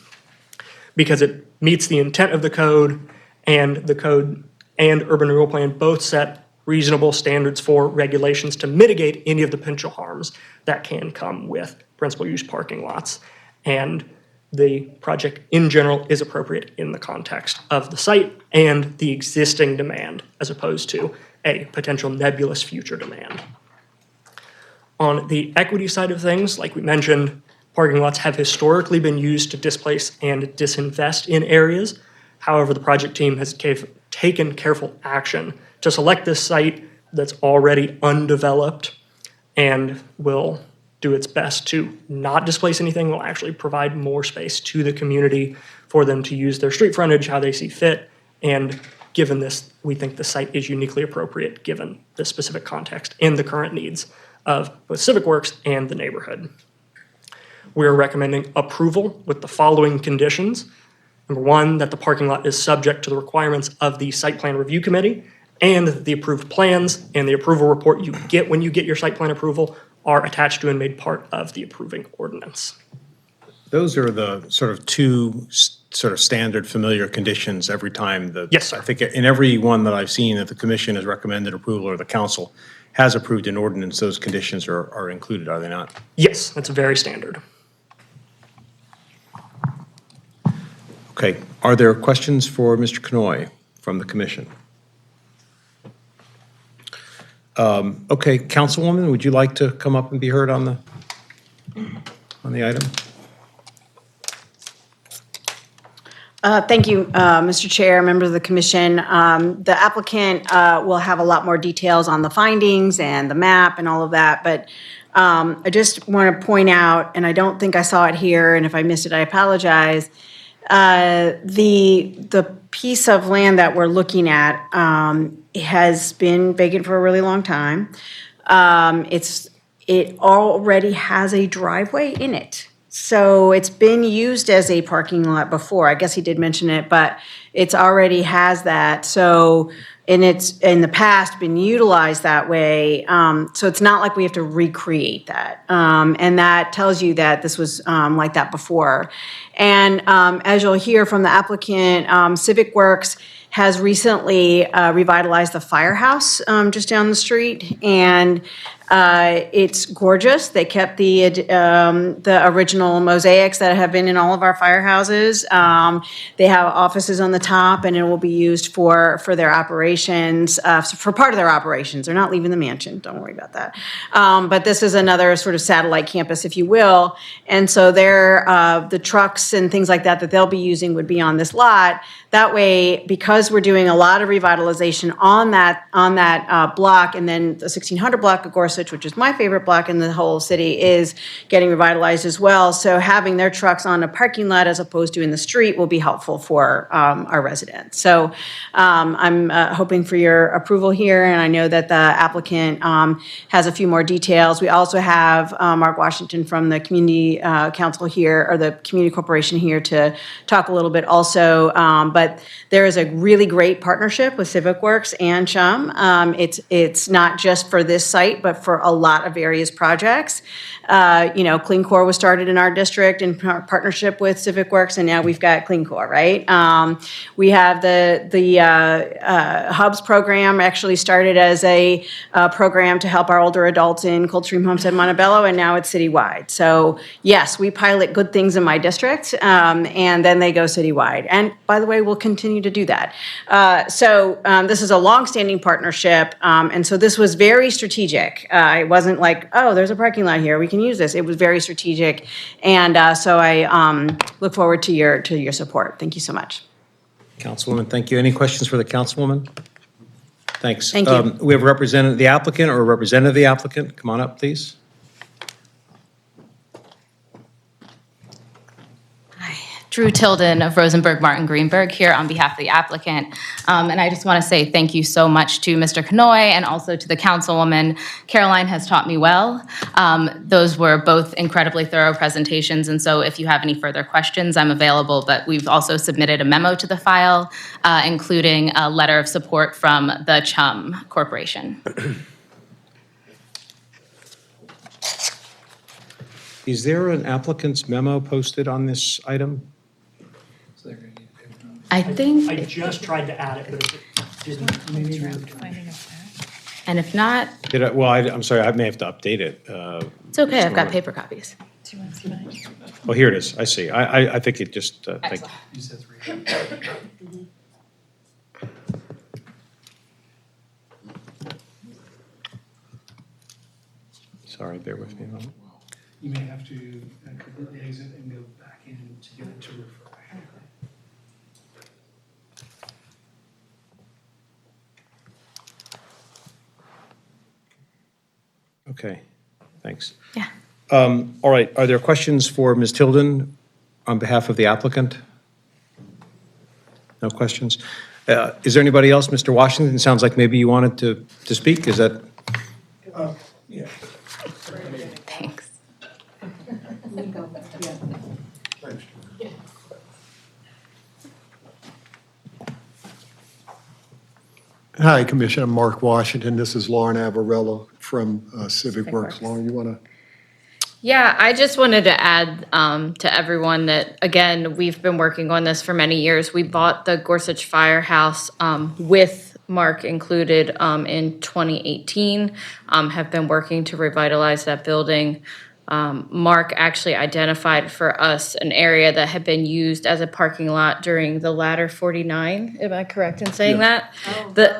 because it meets the intent of the code and urban renewal plan both set reasonable standards for regulations to mitigate any of the potential harms that can come with principal use parking lots. And the project in general is appropriate in the context of the site and the existing demand, as opposed to a potential nebulous future demand. On the equity side of things, like we mentioned, parking lots have historically been used to displace and disinvest in areas. However, the project team has taken careful action to select this site that's already undeveloped and will do its best to not displace anything, will actually provide more space to the community for them to use their street frontage how they see fit. And given this, we think the site is uniquely appropriate given the specific context and the current needs of both Civic Works and the neighborhood. We're recommending approval with the following conditions. Number one, that the parking lot is subject to the requirements of the Site Plan Review Committee, and that the approved plans and the approval report you get when you get your site plan approval are attached to and made part of the approving ordinance. Those are the sort of two sort of standard familiar conditions every time. Yes, sir. I think in every one that I've seen that the commission has recommended approval or the council has approved an ordinance, those conditions are included, are they not? Yes, that's very standard. Okay, are there questions for Mr. Knoy from the commission? Okay, Councilwoman, would you like to come up and be heard on the item? Thank you, Mr. Chair, members of the commission. The applicant will have a lot more details on the findings and the map and all of that, but I just want to point out, and I don't think I saw it here, and if I missed it, I apologize. The piece of land that we're looking at has been vacant for a really long time. It already has a driveway in it. So it's been used as a parking lot before. I guess he did mention it, but it's already has that. So, and it's in the past been utilized that way. So it's not like we have to recreate that. And that tells you that this was like that before. And as you'll hear from the applicant, Civic Works has recently revitalized the firehouse just down the street, and it's gorgeous. They kept the original mosaics that have been in all of our firehouses. They have offices on the top, and it will be used for their operations, for part of their operations. They're not leaving the mansion. Don't worry about that. But this is another sort of satellite campus, if you will. And so the trucks and things like that they'll be using would be on this lot. That way, because we're doing a lot of revitalization on that block, and then the 1600 block of Gorsuch, which is my favorite block in the whole city, is getting revitalized as well. So having their trucks on a parking lot as opposed to in the street will be helpful for our residents. So I'm hoping for your approval here, and I know that the applicant has a few more details. We also have Mark Washington from the Community Council here, or the Community Corporation here, to talk a little bit also. But there is a really great partnership with Civic Works and CHUM. It's not just for this site, but for a lot of various projects. Clean Core was started in our district in partnership with Civic Works, and now we've got Clean Core, right? We have the Hubs program actually started as a program to help our older adults in Coldstream, Homestead, Montebello, and now it's citywide. So yes, we pilot good things in my district, and then they go citywide. And by the way, we'll continue to do that. This is a longstanding partnership, and so this was very strategic. It wasn't like, oh, there's a parking lot here, we can use this. It was very strategic, and so I look forward to your support. Thank you so much. Councilwoman, thank you. Any questions for the councilwoman? Thanks. Thank you. We have the applicant or a representative of the applicant. Come on up, please. Drew Tilden of Rosenberg Martin Greenberg here on behalf of the applicant. And I just want to say thank you so much to Mr. Kanoy and also to the councilwoman. Caroline has taught me well. Those were both incredibly thorough presentations, and so if you have any further questions, I'm available. But we've also submitted a memo to the file, including a letter of support from the CHUM Corporation. Is there an applicant's memo posted on this item? I think, I just tried to add it, but it didn't. and if not, I'm sorry, I may have to update it. it's okay, I've got paper copies. Oh, here it is. I see. I think it just, thank you. Sorry, bear with me a moment. You may have to completely exit and go back in to get it to refresh. Okay, thanks. Yeah. All right, are there questions for Ms. Tilden on behalf of the applicant? No questions? Is there anybody else? Mr. Washington, sounds like maybe you wanted to speak. Is that? Yeah. Thanks. Hi, Commissioner Mark Washington. This is Lauren Avarello from Civic Works. Lauren, you want to? Yeah, I just wanted to add to everyone that, again, we've been working on this for many years. We bought the Gorsuch Firehouse with Mark included in 2018, have been working to revitalize that building. Mark actually identified for us an area that had been used as a parking lot during the Ladder 49. Am I correct in saying that?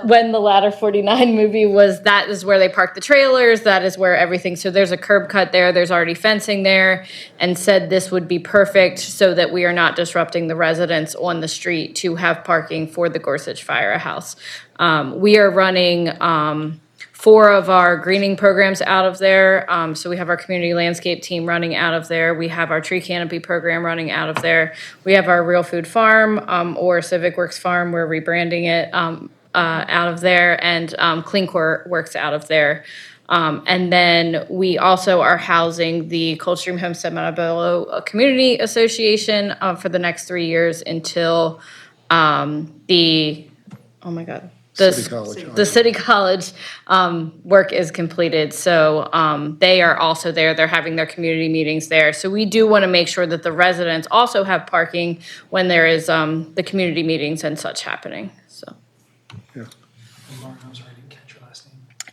When the Ladder 49 movie was, that is where they parked the trailers, that is where everything, so there's a curb cut there, there's already fencing there, and said this would be perfect so that we are not disrupting the residents on the street to have parking for the Gorsuch Firehouse. We are running 4 of our greening programs out of there. So we have our community landscape team running out of there. We have our tree canopy program running out of there. We have our Real Food Farm, or Civic Works Farm, we're rebranding it, out of there, and Clean Core Works out of there. And then we also are housing the Coldstream Homestead Montebello Community Association for the next 3 years until the City College work is completed. So they are also there. They're having their community meetings there. So we do want to make sure that the residents also have parking when there is the community meetings and such happening. So.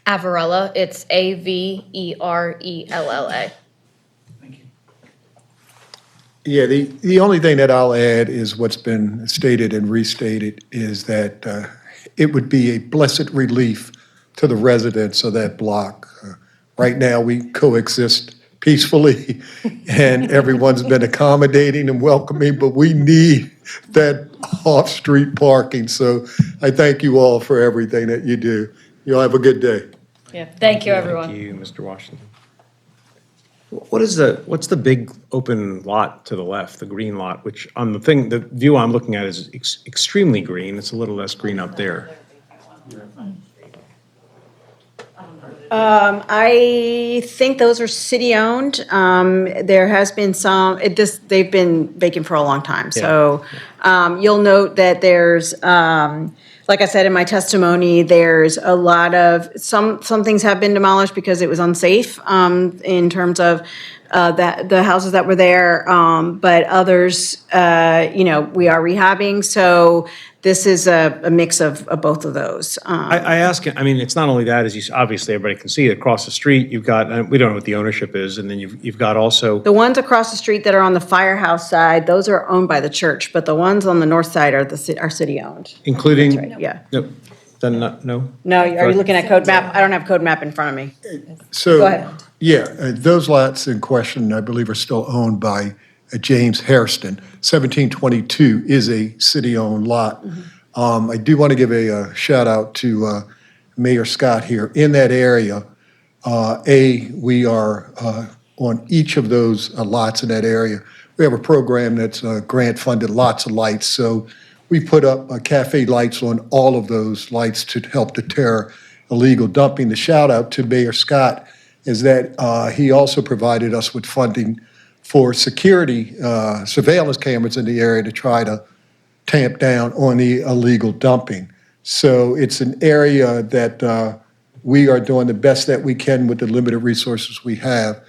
Averella, it's Averella. Yeah, the only thing that I'll add is what's been stated and restated is that it would be a blessed relief to the residents of that block. Right now, we coexist peacefully, and everyone's been accommodating and welcoming, but we need that off-street parking. So I thank you all for everything that you do. You'll have a good day. Yeah, thank you, everyone. Thank you, Mr. Washington. What's the big open lot to the left, the green lot, which on the view I'm looking at is extremely green. It's a little less green up there. I think those are city-owned. There has been some, they've been vacant for a long time. So you'll note that there's, like I said in my testimony, there's a lot of, some things have been demolished because it was unsafe in terms of the houses that were there, but others, we are rehabbing. So this is a mix of both of those. I ask, I mean, it's not only that, as obviously everybody can see, across the street, you've got, we don't know what the ownership is, and then you've got also. The ones across the street that are on the firehouse side, those are owned by the church, but the ones on the north side are city-owned. Including. That's right, yeah. Nope. Then no? No, are you looking at code map? I don't have code map in front of me. So, Go ahead. Yeah, those lots in question, I believe, are still owned by James Hairston. 1722 is a city-owned lot. I do want to give a shout out to Mayor Scott here. In that area, we are on each of those lots in that area. We have a program that's grant-funded, lots of lights. So we put up cafe lights on all of those lights to help deter illegal dumping. The shout out to Mayor Scott is that he also provided us with funding for security surveillance cameras in the area to try to tamp down on the illegal dumping. So it's an area that we are doing the best that we can with the limited resources we have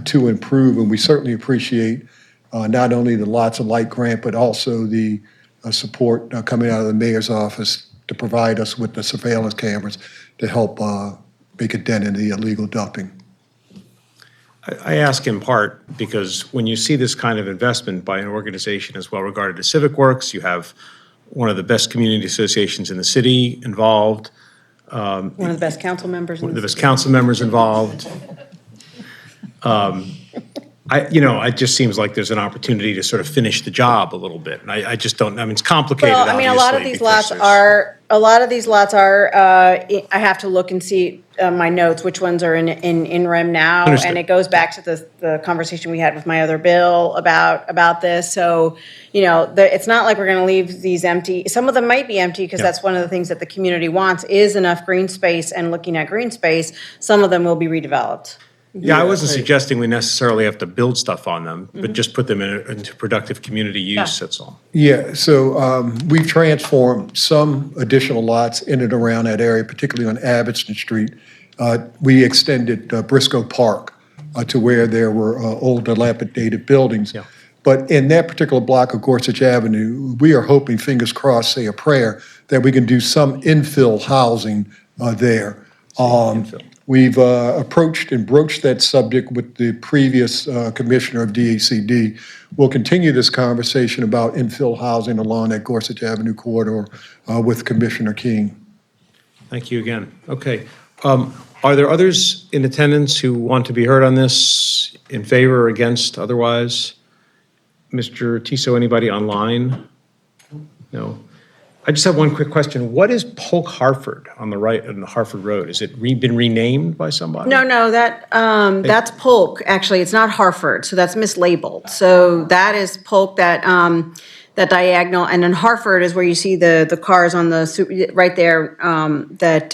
to improve. And we certainly appreciate not only the Lots of Light grant, but also the support coming out of the mayor's office to provide us with the surveillance cameras to help make a dent in the illegal dumping. I ask in part because when you see this kind of investment by an organization as well regarded as Civic Works, you have one of the best community associations in the city involved. One of the best council members. One of the best council members involved. It just seems like there's an opportunity to sort of finish the job a little bit. And I just don't, I mean, it's complicated, Well, I mean, a lot of these lots are, I have to look and see my notes, which ones are in REM now. Understood. And it goes back to the conversation we had with my other bill about this. So, it's not like we're going to leave these empty. Some of them might be empty because that's one of the things that the community wants is enough green space, and looking at green space, some of them will be redeveloped. Yeah, I wasn't suggesting we necessarily have to build stuff on them, but just put them into productive community use, that's all. Yeah, so we've transformed some additional lots in and around that area, particularly on Abbotston Street. We extended Briscoe Park to where there were old dilapidated buildings. Yeah. But in that particular block of Gorsuch Avenue, we are hoping, fingers crossed, say a prayer, that we can do some infill housing there. We've approached and broached that subject with the previous commissioner of DHCD. We'll continue this conversation about infill housing along that Gorsuch Avenue corridor with Commissioner King. Thank you again. Okay. Are there others in attendance who want to be heard on this, in favor or against, otherwise? Mr. Tiso, anybody online? No. I just have one quick question. What is Polk Hartford on the right, on the Hartford Road? Is it been renamed by somebody? No, that's Polk, actually, it's not Hartford, so that's mislabeled. So that is Polk, that diagonal, and then Hartford is where you see the cars on the, right there, that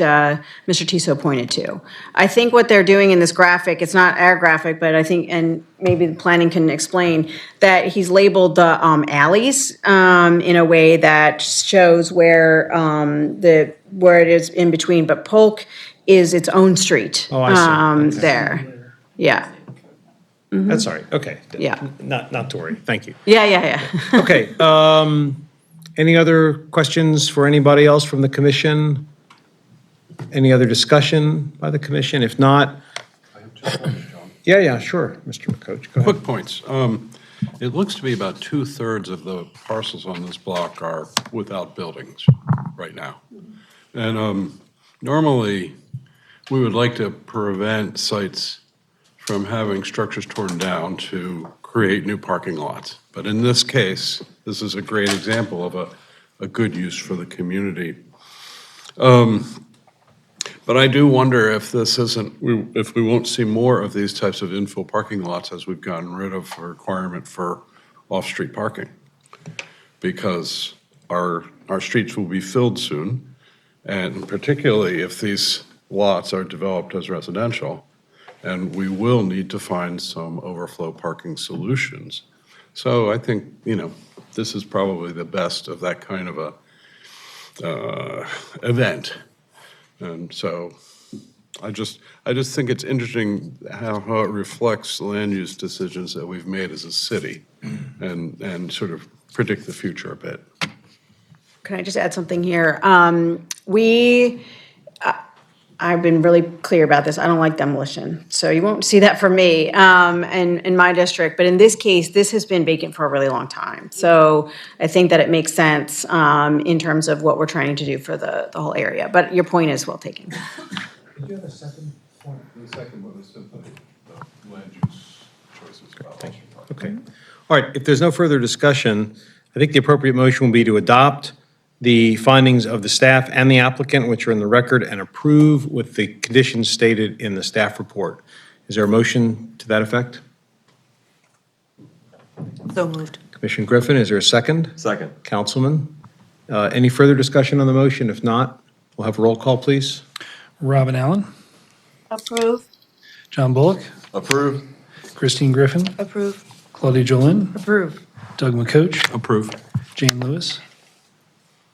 Mr. Tiso pointed to. I think what they're doing in this graphic, it's not our graphic, but I think, and maybe the planning can explain, that he's labeled the alleys in a way that shows where where it is in between, but Polk is its own street. Oh, I see. Okay. There, yeah. That's all right, okay. Yeah. Not to worry, thank you. Yeah. Okay, any other questions for anybody else from the commission? Any other discussion by the commission? If not, yeah, sure, Mr. McCoach, go ahead. Quick points. It looks to be about 2/3 of the parcels on this block are without buildings right now. And normally, we would like to prevent sites from having structures torn down to create new parking lots. But in this case, this is a great example of a good use for the community. But I do wonder if this isn't, if we won't see more of these types of infill parking lots as we've gotten rid of the requirement for off-street parking. Because our streets will be filled soon, and particularly if these lots are developed as residential, and we will need to find some overflow parking solutions. So I think, this is probably the best of that kind of a event. And so I just think it's interesting how it reflects land use decisions that we've made as a city and sort of predict the future a bit. Can I just add something here? I've been really clear about this. I don't like demolition. So you won't see that from me in my district. But in this case, this has been vacant for a really long time. So I think that it makes sense in terms of what we're trying to do for the whole area. But your point is well taken. Did you have a second point? The second one was simply the land use choices about Thank you. Okay. All right, if there's no further discussion, I think the appropriate motion will be to adopt the findings of the staff and the applicant, which are in the record, and approve with the conditions stated in the staff report. Is there a motion to that effect? So moved. Commissioner Griffin, is there a second? Second. Councilman, any further discussion on the motion? If not, we'll have a roll call, please. Robin Allen, Approve. John Bullock, Approve. Christine Griffin, Approve. Claudia Jolin, Approve. Doug McCoach, Approve. Jane Lewis,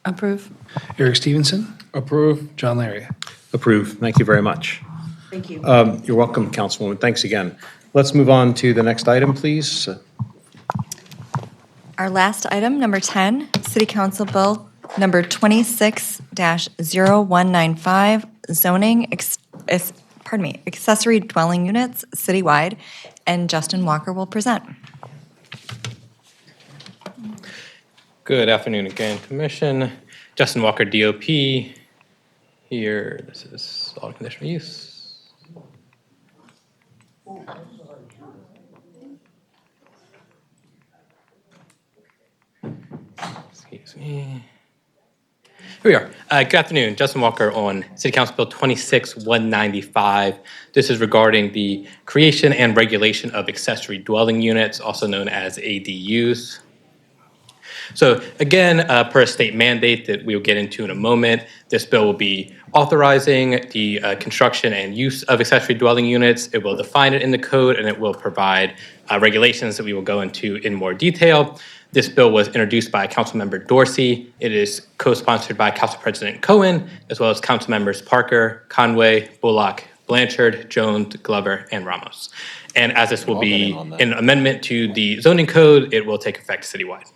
Approve. Eric Stevenson, Approve. John Larry. Approve. Thank you very much. Thank you. You're welcome, Councilwoman. Thanks again. Let's move on to the next item, please. Our last item, number 10, City Council Bill number 26-0195, zoning, accessory dwelling units citywide, and Justin Walker will present. Good afternoon again, Commission. Justin Walker, DOP. Here, this is all conditional use. Excuse me. Here we are. Good afternoon. Justin Walker on City Council Bill 26-195. This is regarding the creation and regulation of accessory dwelling units, also known as ADUs. So again, per a state mandate that we will get into in a moment, this bill will be authorizing the construction and use of accessory dwelling units. It will define it in the code, and it will provide regulations that we will go into in more detail. This bill was introduced by Councilmember Dorsey. It is co-sponsored by Council President Cohen, as well as Council Members Parker, Conway, Bullock, Blanchard, Jones, Glover, and Ramos. And as this will be an amendment to the zoning code, it will take effect citywide.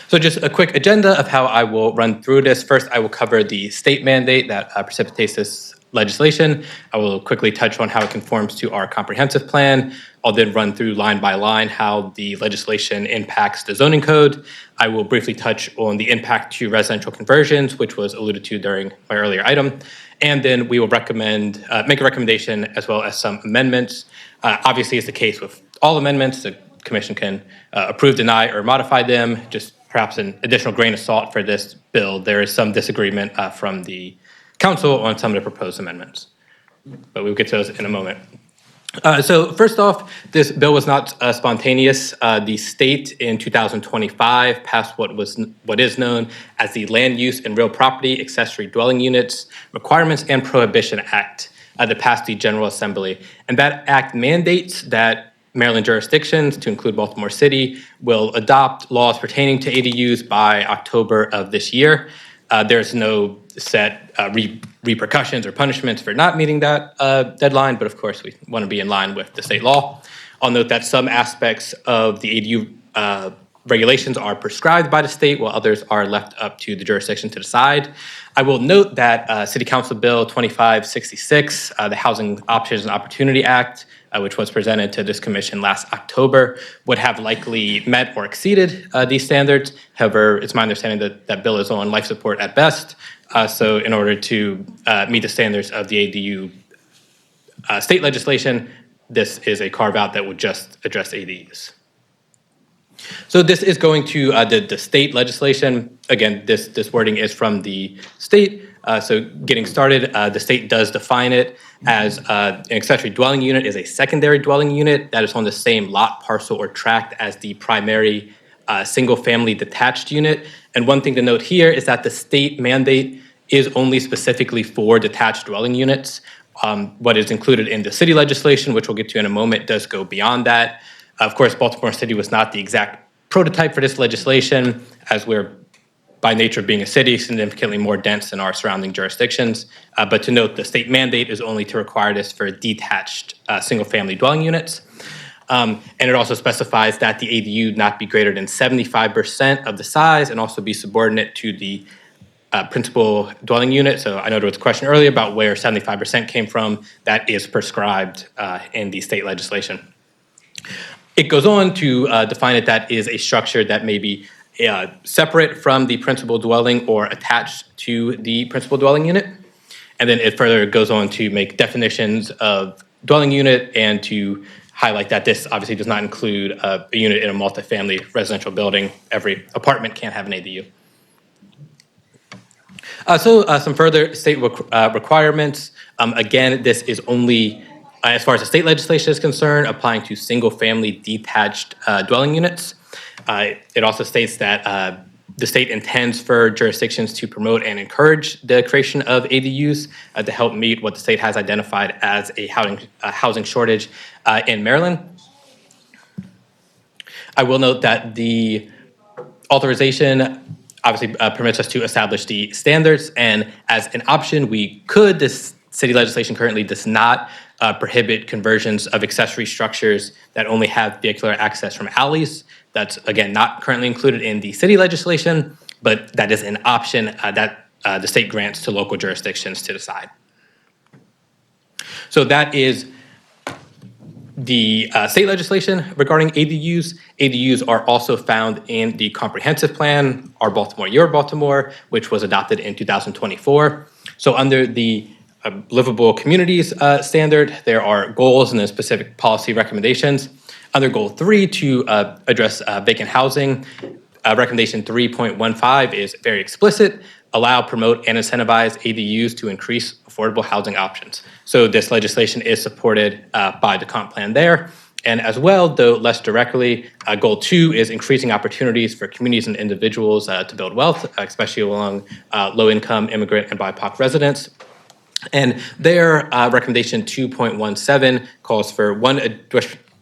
So just a quick agenda of how I will run through this. First, I will cover the state mandate that precipitates this legislation. I will quickly touch on how it conforms to our comprehensive plan. I'll then run through line by line how the legislation impacts the zoning code. I will briefly touch on the impact to residential conversions, which was alluded to during my earlier item. And then we will make a recommendation as well as some amendments. Obviously, it's the case with all amendments. The Commission can approve, deny, or modify them. Just perhaps an additional grain of salt for this bill, there is some disagreement from the council on some of the proposed amendments. But we'll get to those in a moment. So first off, this bill was not spontaneous. The state in 2025 passed what is known as the Land Use and Real Property Accessory Dwelling Units Requirements and Prohibition Act that passed the General Assembly. And that act mandates that Maryland jurisdictions, to include Baltimore City, will adopt laws pertaining to ADUs by October of this year. There's no set repercussions or punishments for not meeting that deadline, but of course we want to be in line with the state law. I'll note that some aspects of the ADU regulations are prescribed by the state, while others are left up to the jurisdiction to decide. I will note that City Council Bill 2566, the Housing Options and Opportunity Act, which was presented to this commission last October, would have likely met or exceeded these standards. However, it's my understanding that that bill is on life support at best. So in order to meet the standards of the ADU state legislation, this is a carve-out that would just address ADUs. So this is going to the state legislation. Again, this wording is from the state. So getting started, the state does define it as an accessory dwelling unit is a secondary dwelling unit that is on the same lot, parcel, or tract as the primary single-family detached unit. And one thing to note here is that the state mandate is only specifically for detached dwelling units. What is included in the city legislation, which we'll get to in a moment, does go beyond that. Of course, Baltimore City was not the exact prototype for this legislation, as we're, by nature of being a city, significantly more dense than our surrounding jurisdictions. But to note, the state mandate is only to require this for detached single-family dwelling units. And it also specifies that the ADU not be greater than 75% of the size and also be subordinate to the principal dwelling unit. So I know there was a question earlier about where 75% came from. That is prescribed in the state legislation. It goes on to define it that is a structure that may be separate from the principal dwelling or attached to the principal dwelling unit. And then it further goes on to make definitions of dwelling unit and to highlight that this obviously does not include a unit in a multifamily residential building. Every apartment can't have an ADU. So some further state requirements. Again, this is only, as far as the state legislation is concerned, applying to single-family detached dwelling units. It also states that the state intends for jurisdictions to promote and encourage the creation of ADUs to help meet what the state has identified as a housing shortage in Maryland. I will note that the authorization obviously permits us to establish the standards, and as an option, we could. This city legislation currently does not prohibit conversions of accessory structures that only have vehicular access from alleys. That's, again, not currently included in the city legislation, but that is an option that the state grants to local jurisdictions to decide. So that is the state legislation regarding ADUs. ADUs are also found in the comprehensive plan, Our Baltimore, Your Baltimore, which was adopted in 2024. So under the livable communities standard, there are goals and then specific policy recommendations. Under Goal 3, to address vacant housing, recommendation 3.15 is very explicit: allow, promote, and incentivize ADUs to increase affordable housing options. So this legislation is supported by the comp plan there. And as well, though less directly, Goal 2 is increasing opportunities for communities and individuals to build wealth, especially along low-income immigrant and BIPOC residents. And their recommendation 2.17 calls for one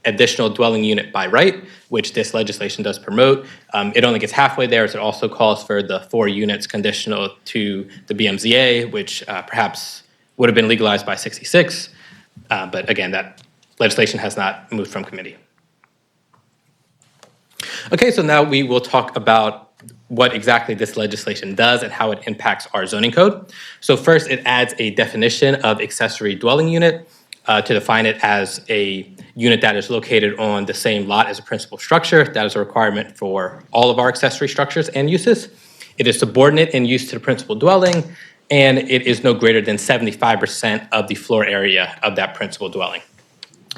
additional dwelling unit by right, which this legislation does promote. It only gets halfway there, as it also calls for the 4 units conditional to the BMZA, which perhaps would have been legalized by 66. But again, that legislation has not moved from committee. Okay, so now we will talk about what exactly this legislation does and how it impacts our zoning code. So first, it adds a definition of accessory dwelling unit to define it as a unit that is located on the same lot as a principal structure. That is a requirement for all of our accessory structures and uses. It is subordinate in use to the principal dwelling, and it is no greater than 75% of the floor area of that principal dwelling.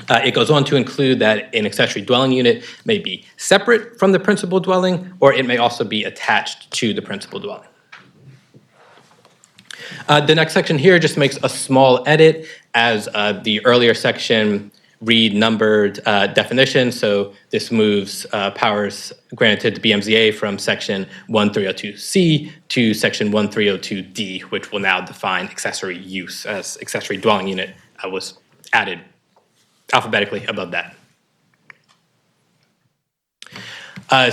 It goes on to include that an accessory dwelling unit may be separate from the principal dwelling, or it may also be attached to the principal dwelling. The next section here just makes a small edit as the earlier section renumbered definition. So this moves powers granted to BMZA from section 1302C to section 1302D, which will now define accessory use, as accessory dwelling unit was added alphabetically above that.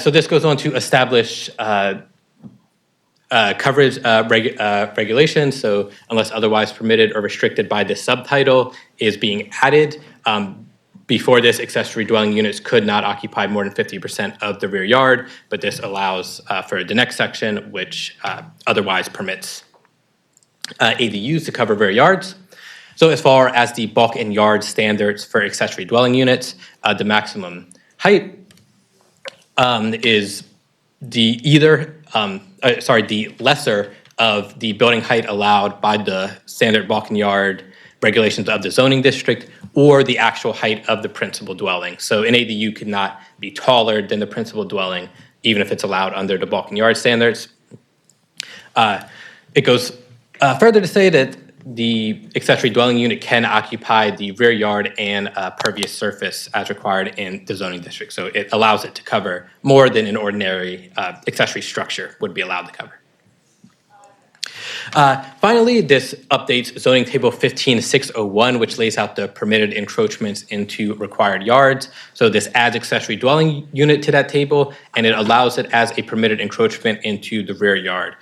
So this goes on to establish coverage regulations. So unless otherwise permitted or restricted by this subtitle is being added. Before this, accessory dwelling units could not occupy more than 50% of the rear yard, but this allows for the next section, which otherwise permits ADUs to cover rear yards. So as far as the bulk and yard standards for accessory dwelling units, the maximum height is the lesser of the building height allowed by the standard bulk and yard regulations of the zoning district, or the actual height of the principal dwelling. So an ADU could not be taller than the principal dwelling, even if it's allowed under the bulk and yard standards. It goes further to say that the accessory dwelling unit can occupy the rear yard and pervious surface as required in the zoning district. So it allows it to cover more than an ordinary accessory structure would be allowed to cover. Finally, this updates zoning table 15601, which lays out the permitted encroachments into required yards. So this adds accessory dwelling unit to that table, and it allows it as a permitted encroachment into the rear yard.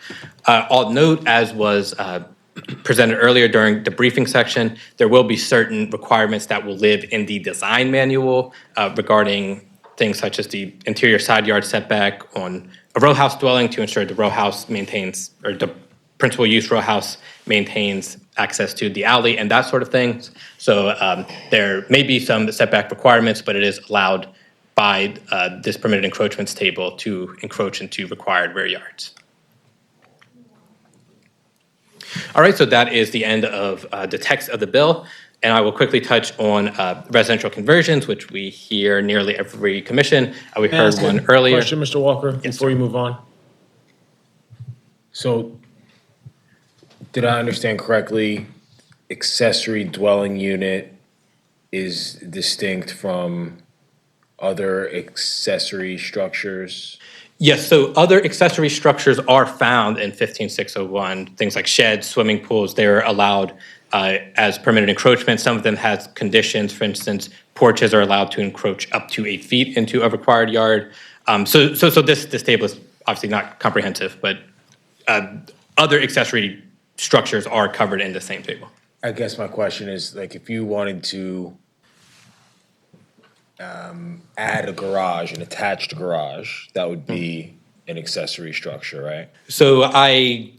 I'll note, as was presented earlier during the briefing section, there will be certain requirements that will live in the design manual regarding things such as the interior side yard setback on a row house dwelling to ensure the row house maintains, or the principal use row house maintains access to the alley and that sort of thing. So there may be some setback requirements, but it is allowed by this permitted encroachments table to encroach into required rear yards. All right, so that is the end of the text of the bill. And I will quickly touch on residential conversions, which we hear nearly every commission. We heard one earlier. Question, Mr. Walker, before you move on. So, did I understand correctly, accessory dwelling unit is distinct from other accessory structures? Yes, so other accessory structures are found in 15601. Things like sheds, swimming pools, they're allowed as permitted encroachment. Some of them have conditions. For instance, porches are allowed to encroach up to 8 feet into a required yard. So this table is obviously not comprehensive, but other accessory structures are covered in the same table. I guess my question is, like, if you wanted to add a garage, an attached garage, that would be an accessory structure, right? So I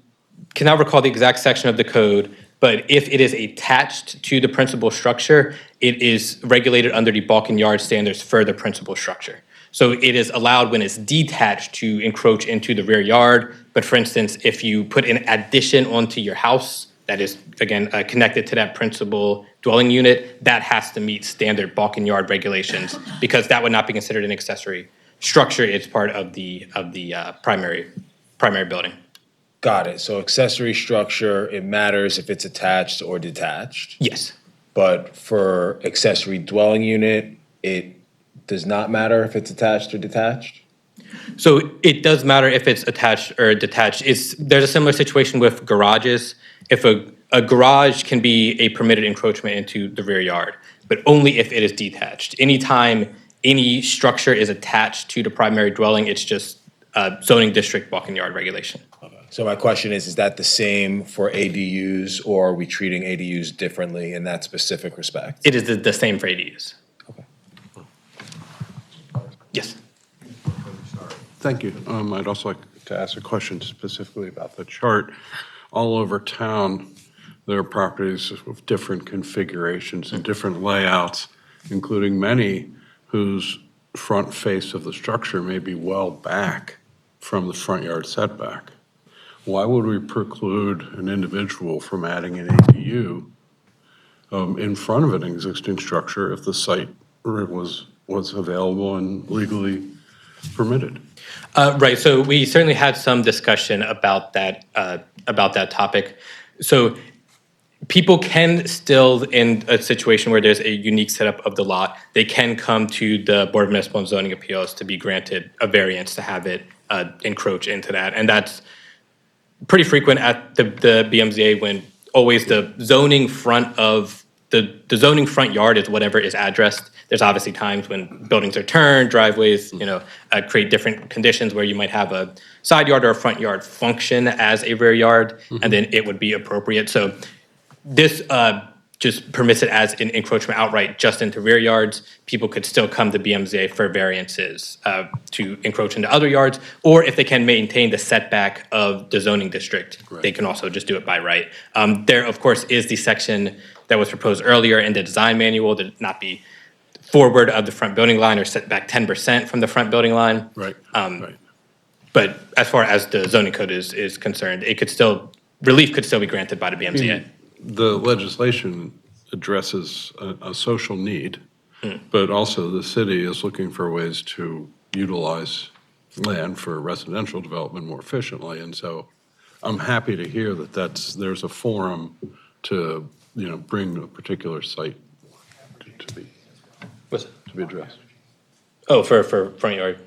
cannot recall the exact section of the code, but if it is attached to the principal structure, it is regulated under the bulk and yard standards for the principal structure. So it is allowed when it's detached to encroach into the rear yard. But for instance, if you put an addition onto your house that is, again, connected to that principal dwelling unit, that has to meet standard bulk and yard regulations, because that would not be considered an accessory structure. It's part of the primary building. Got it. So accessory structure, it matters if it's attached or detached. Yes. But for accessory dwelling unit, it does not matter if it's attached or detached? So it does matter if it's attached or detached. There's a similar situation with garages. If a garage can be a permitted encroachment into the rear yard, but only if it is detached. Anytime any structure is attached to the primary dwelling, it's just zoning district bulk and yard regulation. Okay. So my question is that the same for ADUs, or are we treating ADUs differently in that specific respect? It is the same for ADUs. Okay. Yes. Thank you. I'd also like to ask a question specifically about the chart. All over town, there are properties with different configurations and different layouts, including many whose front face of the structure may be well back from the front yard setback. Why would we preclude an individual from adding an ADU in front of an existing structure if the site was available and legally permitted. Right, so we certainly had some discussion about that topic. So people can still, in a situation where there's a unique setup of the lot, they can come to the Board of Municipal and Zoning Appeals to be granted a variance to have it encroach into that. And that's pretty frequent at the BMZA when always the zoning front of the zoning front yard is whatever is addressed. There's obviously times when buildings are turned, driveways, create different conditions where you might have a side yard or a front yard function as a rear yard, and then it would be appropriate. So this just permits it as an encroachment outright just into rear yards. People could still come to BMZA for variances to encroach into other yards, or if they can maintain the setback of the zoning district, they can also just do it by right. There, of course, is the section that was proposed earlier in the design manual to not be forward of the front building line or set back 10% from the front building line. Right. But as far as the zoning code is concerned, it could still, relief could still be granted by the BMZA. The legislation addresses a social need, but also the city is looking for ways to utilize land for residential development more efficiently. And so I'm happy to hear that there's a forum to, bring a particular site to be addressed. Oh, for front yard.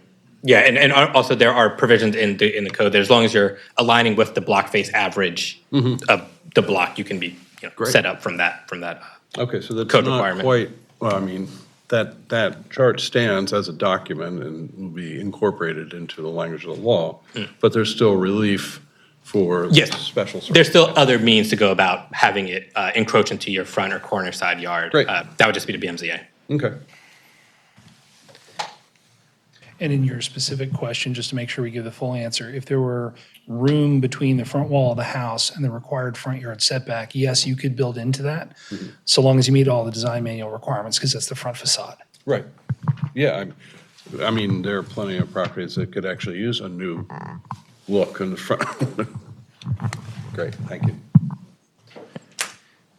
Yeah, and also there are provisions in the code that as long as you're aligning with the block face average of the block, you can be set up from that Okay, so that's code not requirement. quite, well, I mean, that chart stands as a document and will be incorporated into the language of the law, but there's still relief for Yes. special There's still other means to go about having it encroach into your front or corner side yard. Great. That would just be the BMZA. Okay. And in your specific question, just to make sure we give the full answer, if there were room between the front wall of the house and the required front yard setback, yes, you could build into that, so long as you meet all the design manual requirements, because that's the front facade. Right. Yeah, I mean, there are plenty of properties that could actually use a new look in the front. Great, thank you.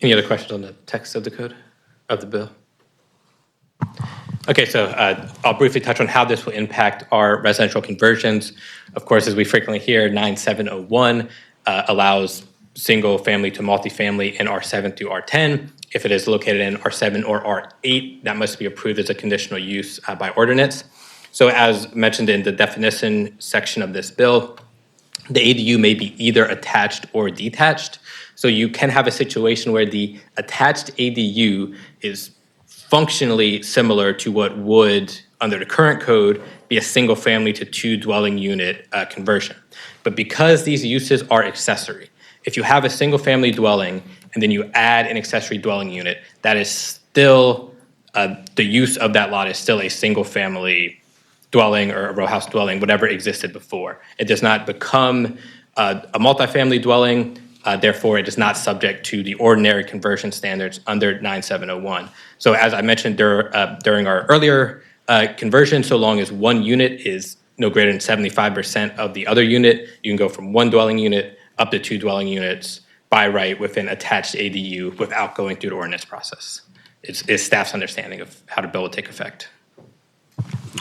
Any other questions on the text of the code, of the bill? Okay, so I'll briefly touch on how this will impact our residential conversions. Of course, as we frequently hear, 9701 allows single family to multifamily in R7 through R10. If it is located in R7 or R8, that must be approved as a conditional use by ordinance. So as mentioned in the definition section of this bill, the ADU may be either attached or detached. So you can have a situation where the attached ADU is functionally similar to what would, under the current code, be a single family to two dwelling unit conversion. But because these uses are accessory, if you have a single family dwelling and then you add an accessory dwelling unit, that is still, the use of that lot is still a single family dwelling or a row house dwelling, whatever existed before. It does not become a multifamily dwelling, therefore it is not subject to the ordinary conversion standards under 9701. So as I mentioned during our earlier conversion, so long as one unit is no greater than 75% of the other unit, you can go from one dwelling unit up to two dwelling units by right with an attached ADU without going through the ordinance process. It's staff's understanding of how the bill would take effect.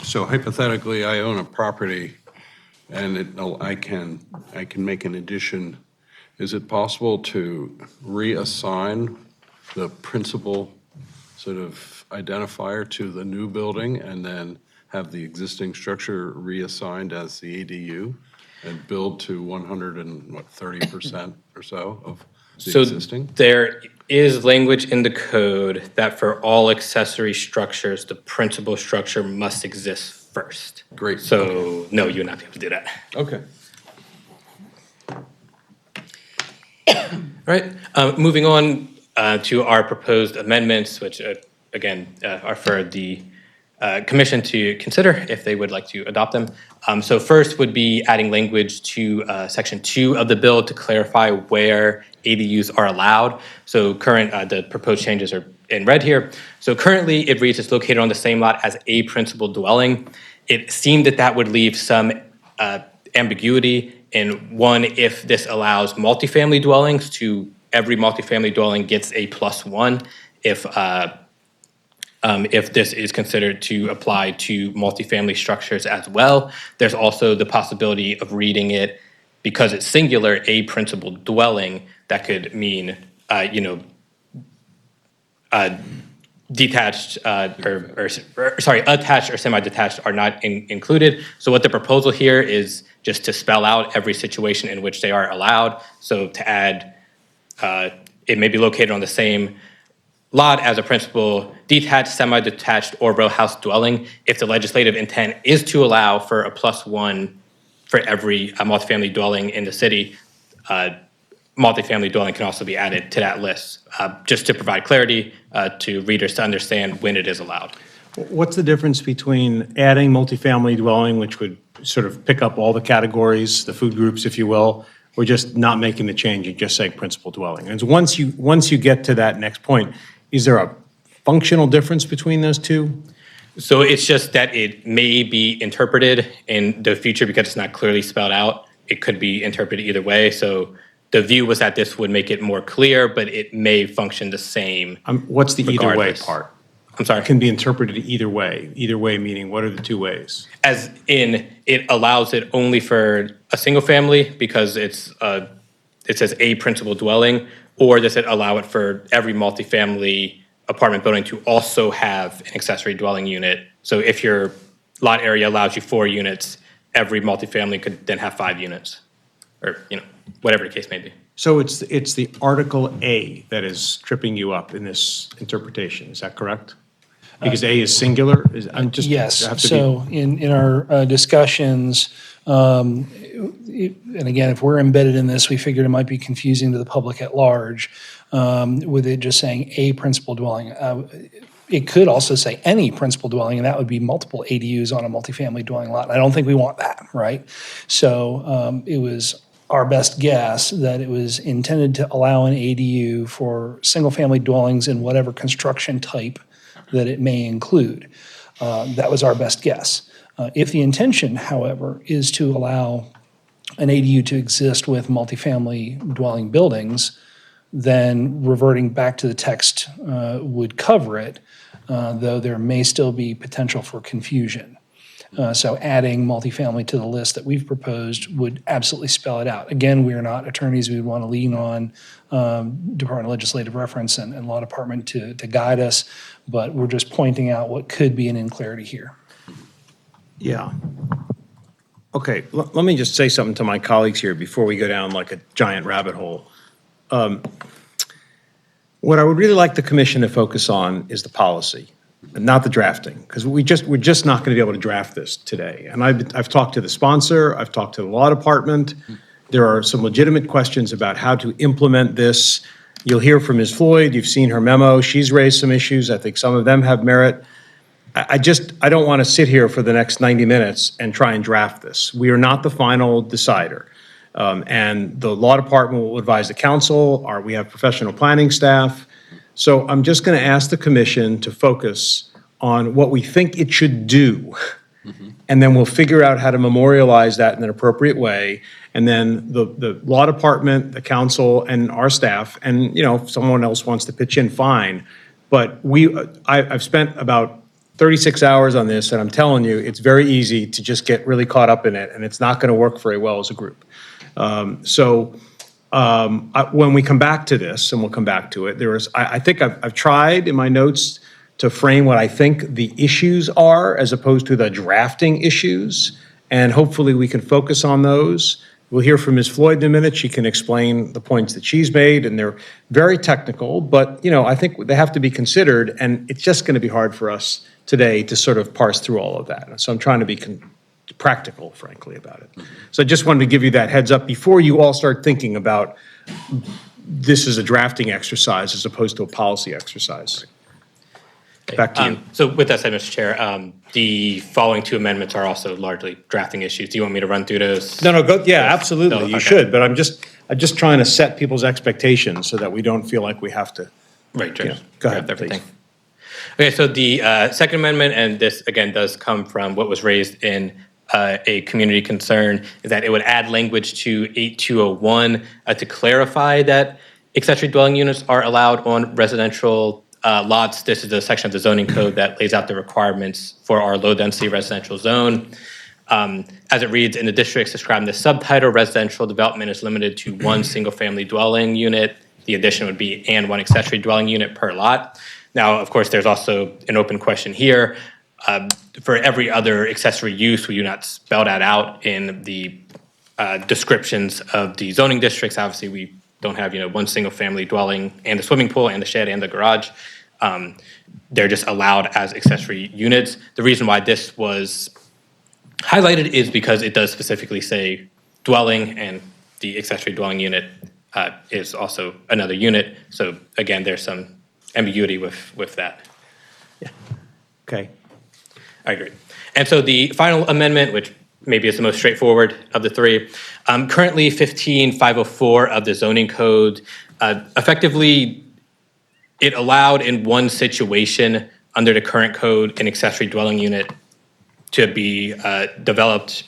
So hypothetically, I own a property and I can make an addition. Is it possible to reassign the principal sort of identifier to the new building and then have the existing structure reassigned as the ADU and build to 130% or so of the existing? There is language in the code that for all accessory structures, the principal structure must exist first. Great. So no, you would not be able to do that. Okay. All right, moving on to our proposed amendments, which again are for the commission to consider if they would like to adopt them. So first would be adding language to section 2 of the bill to clarify where ADUs are allowed. So the proposed changes are in red here. So currently it reads it's located on the same lot as a principal dwelling. It seemed that would leave some ambiguity in one, if this allows multifamily dwellings to every multifamily dwelling gets a +1. if this is considered to apply to multifamily structures as well. There's also the possibility of reading it, because it's singular, a principal dwelling, that could mean, detached, attached or semi-detached are not included. So what the proposal here is just to spell out every situation in which they are allowed. So to add, it may be located on the same lot as a principal detached, semi-detached, or row house dwelling. If the legislative intent is to allow for a +1 for every multifamily dwelling in the city, multifamily dwelling can also be added to that list, just to provide clarity to readers to understand when it is allowed. What's the difference between adding multifamily dwelling, which would sort of pick up all the categories, the food groups, if you will, or just not making the change and just saying principal dwelling? And once you get to that next point, is there a functional difference between those two? So it's just that it may be interpreted in the future because it's not clearly spelled out. It could be interpreted either way. So the view was that this would make it more clear, but it may function the same. What's the either way regardless. part? I'm sorry? It can be interpreted either way. Either way meaning, what are the two ways? As in, it allows it only for a single family because it says a principal dwelling, or does it allow it for every multifamily apartment building to also have an accessory dwelling unit? So if your lot area allows you 4 units, every multifamily could then have 5 units, or whatever the case may be. So it's the Article A that is tripping you up in this interpretation, is that correct? Because A is singular? Yes, so in our discussions, and again, if we're embedded in this, we figured it might be confusing to the public at large with it just saying a principal dwelling. It could also say any principal dwelling, and that would be multiple ADUs on a multifamily dwelling lot. I don't think we want that, right? So it was our best guess that it was intended to allow an ADU for single-family dwellings in whatever construction type that it may include. That was our best guess. If the intention, however, is to allow an ADU to exist with multifamily dwelling buildings, then reverting back to the text would cover it, though there may still be potential for confusion. So adding multifamily to the list that we've proposed would absolutely spell it out. Again, we are not attorneys. We would want to lean on Department of Legislative Reference and Law Department to guide us, but we're just pointing out what could be an unclarity here. Yeah. Okay, let me just say something to my colleagues here before we go down like a giant rabbit hole. What I would really like the commission to focus on is the policy, not the drafting, because we're just not going to be able to draft this today. And I've talked to the sponsor, I've talked to the law department. There are some legitimate questions about how to implement this. You'll hear from Ms. Floyd, you've seen her memo, she's raised some issues, I think some of them have merit. I don't want to sit here for the next 90 minutes and try and draft this. We are not the final decider. And the law department will advise the council, we have professional planning staff. So I'm just going to ask the commission to focus on what we think it should do. And then we'll figure out how to memorialize that in an appropriate way. And then the law department, the council, and our staff, and if someone else wants to pitch in, fine. But I've spent about 36 hours on this, and I'm telling you, it's very easy to just get really caught up in it, and it's not going to work very well as a group. When we come back to this, and we'll come back to it, I think I've tried in my notes to frame what I think the issues are as opposed to the drafting issues, and hopefully we can focus on those. We'll hear from Ms. Floyd in a minute. She can explain the points that she's made, and they're very technical, but I think they have to be considered, and it's just going to be hard for us today to sort of parse through all of that. So I'm trying to be practical, frankly, about it. So I just wanted to give you that heads up before you all start thinking about this as a drafting exercise as opposed to a policy exercise. Back to you. So with that said, Mr. Chair, the following 2 amendments are also largely drafting issues. Do you want me to run through those? No, go. Yeah, absolutely. No, You okay. should, but I'm just trying to set people's expectations so that we don't feel like we have to. Right, Chair. Go ahead, Draft everything. please. Okay, so the Second Amendment, and this again does come from what was raised in a community concern, is that it would add language to 8201 to clarify that accessory dwelling units are allowed on residential lots, this is the section of the zoning code that lays out the requirements for our low-density residential zone. As it reads, in the districts described in the subtitle, residential development is limited to one single-family dwelling unit. The addition would be and one accessory dwelling unit per lot. Now, of course, there's also an open question here. For every other accessory use, we do not spell that out in the descriptions of the zoning districts. Obviously, we don't have, one single-family dwelling and a swimming pool and the shed and the garage. They're just allowed as accessory units. The reason why this was highlighted is because it does specifically say dwelling, and the accessory dwelling unit is also another unit. So again, there's some ambiguity with that. Okay. I agree. And so the final amendment, which maybe is the most straightforward of the three, currently 15504 of the zoning code, effectively it allowed in one situation under the current code an accessory dwelling unit to be developed.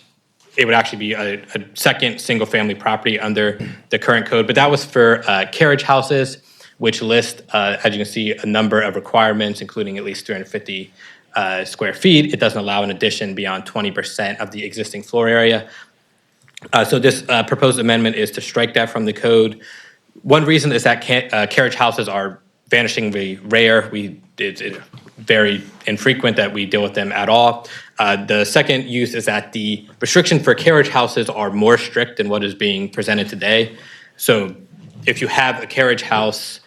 It would actually be a second single-family property under the current code, but that was for carriage houses, which list, as you can see, a number of requirements, including at least 350 square feet. It doesn't allow an addition beyond 20% of the existing floor area. So this proposed amendment is to strike that from the code. One reason is that carriage houses are vanishingly rare. It's very infrequent that we deal with them at all. The second use is that the restriction for carriage houses are more strict than what is being presented today. So if you have a carriage house,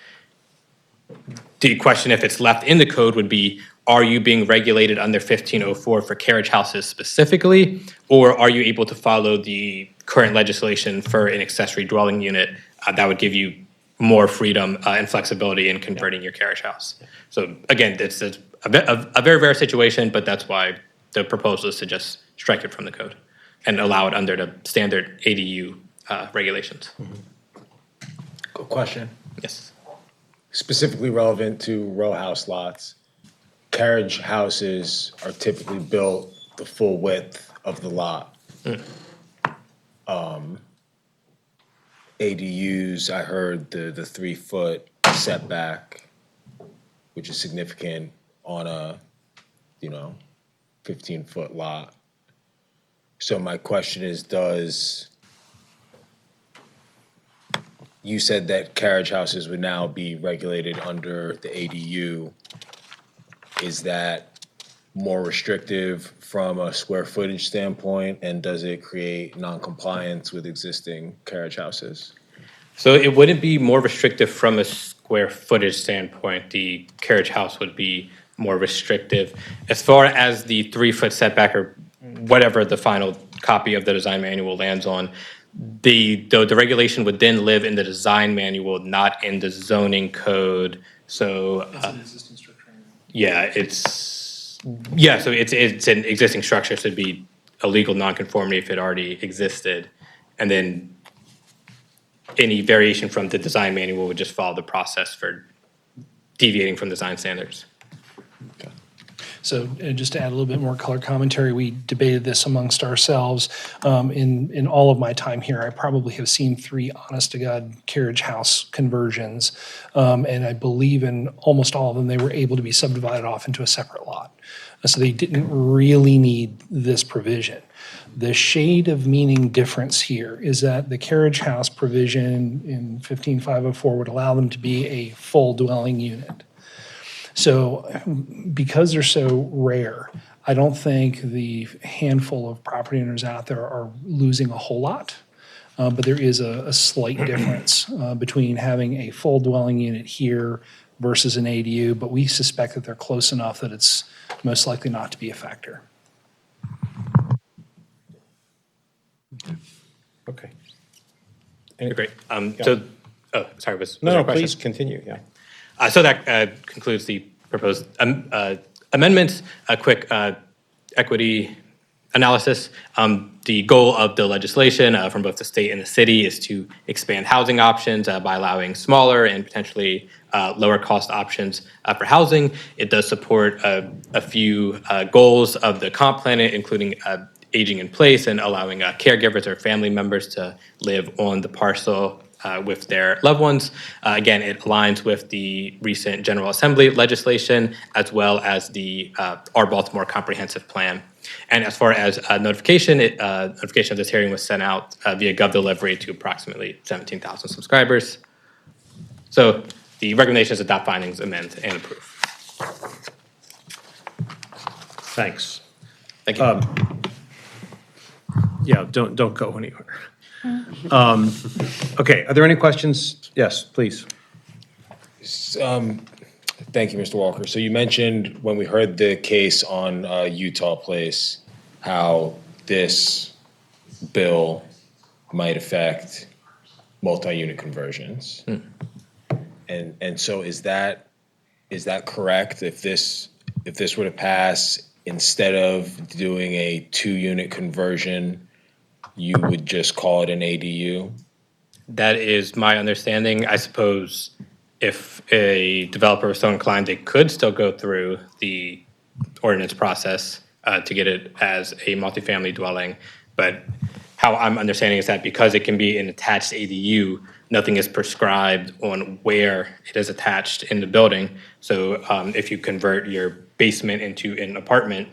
the question, if it's left in the code, would be, are you being regulated under 1504 for carriage houses specifically, or are you able to follow the current legislation for an accessory dwelling unit that would give you more freedom and flexibility in converting your carriage house? So again, it's a very rare situation, but that's why the proposal is to just strike it from the code and allow it under the standard ADU regulations. Good question. Yes. Specifically relevant to row house lots, carriage houses are typically built the full width of the lot. ADUs, I heard the 3-foot setback, which is significant on a, 15-foot lot. So my question is, you said that carriage houses would now be regulated under the ADU. Is that more restrictive from a square footage standpoint, and does it create non-compliance with existing carriage houses? So it wouldn't be more restrictive from a square footage standpoint. The carriage house would be more restrictive. As far as the 3-foot setback or whatever the final copy of the design manual lands on, the regulation would then live in the design manual, not in the zoning code. So It's an existing structure. so it's an existing structure, so it'd be a legal nonconformity if it already existed. And then any variation from the design manual would just follow the process for deviating from design standards. So just to add a little bit more color commentary, we debated this amongst ourselves. In all of my time here, I probably have seen 3 honest-to-God carriage house conversions. And I believe in almost all of them, they were able to be subdivided off into a separate lot. So they didn't really need this provision. The shade of meaning difference here is that the carriage house provision in 15504 would allow them to be a full dwelling unit. So because they're so rare, I don't think the handful of property owners out there are losing a whole lot. But there is a slight difference between having a full dwelling unit here versus an ADU, but we suspect that they're close enough that it's most likely not to be a factor. Okay. Great. Sorry, was No, there a question? please continue, yeah. So that concludes the proposed amendments. A quick equity analysis. The goal of the legislation from both the state and the city is to expand housing options by allowing smaller and potentially lower cost options for housing. It does support a few goals of the comp plan, including aging in place and allowing caregivers or family members to live on the parcel with their loved ones. Again, it aligns with the recent General Assembly legislation as well as the our Baltimore Comprehensive Plan. And as far as notification, notification of this hearing was sent out via GovDelivery to approximately 17,000 subscribers. So the recommendation is adopt findings, amend, and approve. Thanks. Thank you. Yeah, don't go anywhere. Okay, are there any questions? Yes, please. Thank you, Mr. Walker. So you mentioned when we heard the case on EUTAW Place, how this bill might affect multi-unit conversions. And so is that correct? If this were to pass, instead of doing a 2-unit conversion, you would just call it an ADU? That is my understanding. I suppose if a developer was so inclined, they could still go through the ordinance process to get it as a multifamily dwelling. But how I'm understanding is that because it can be an attached ADU, nothing is prescribed on where it is attached in the building. So if you convert your basement into an apartment,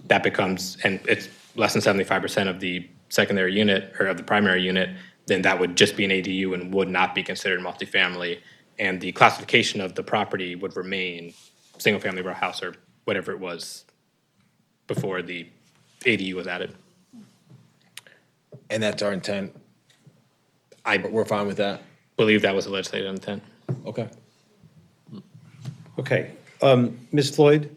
that becomes, and it's less than 75% of the secondary unit or of the primary unit, then that would just be an ADU and would not be considered multifamily. And the classification of the property would remain single-family row house or whatever it was before the ADU was added. And that's our intent? We're fine with that? Believe that was the legislative intent. Okay. Okay. Ms. Floyd,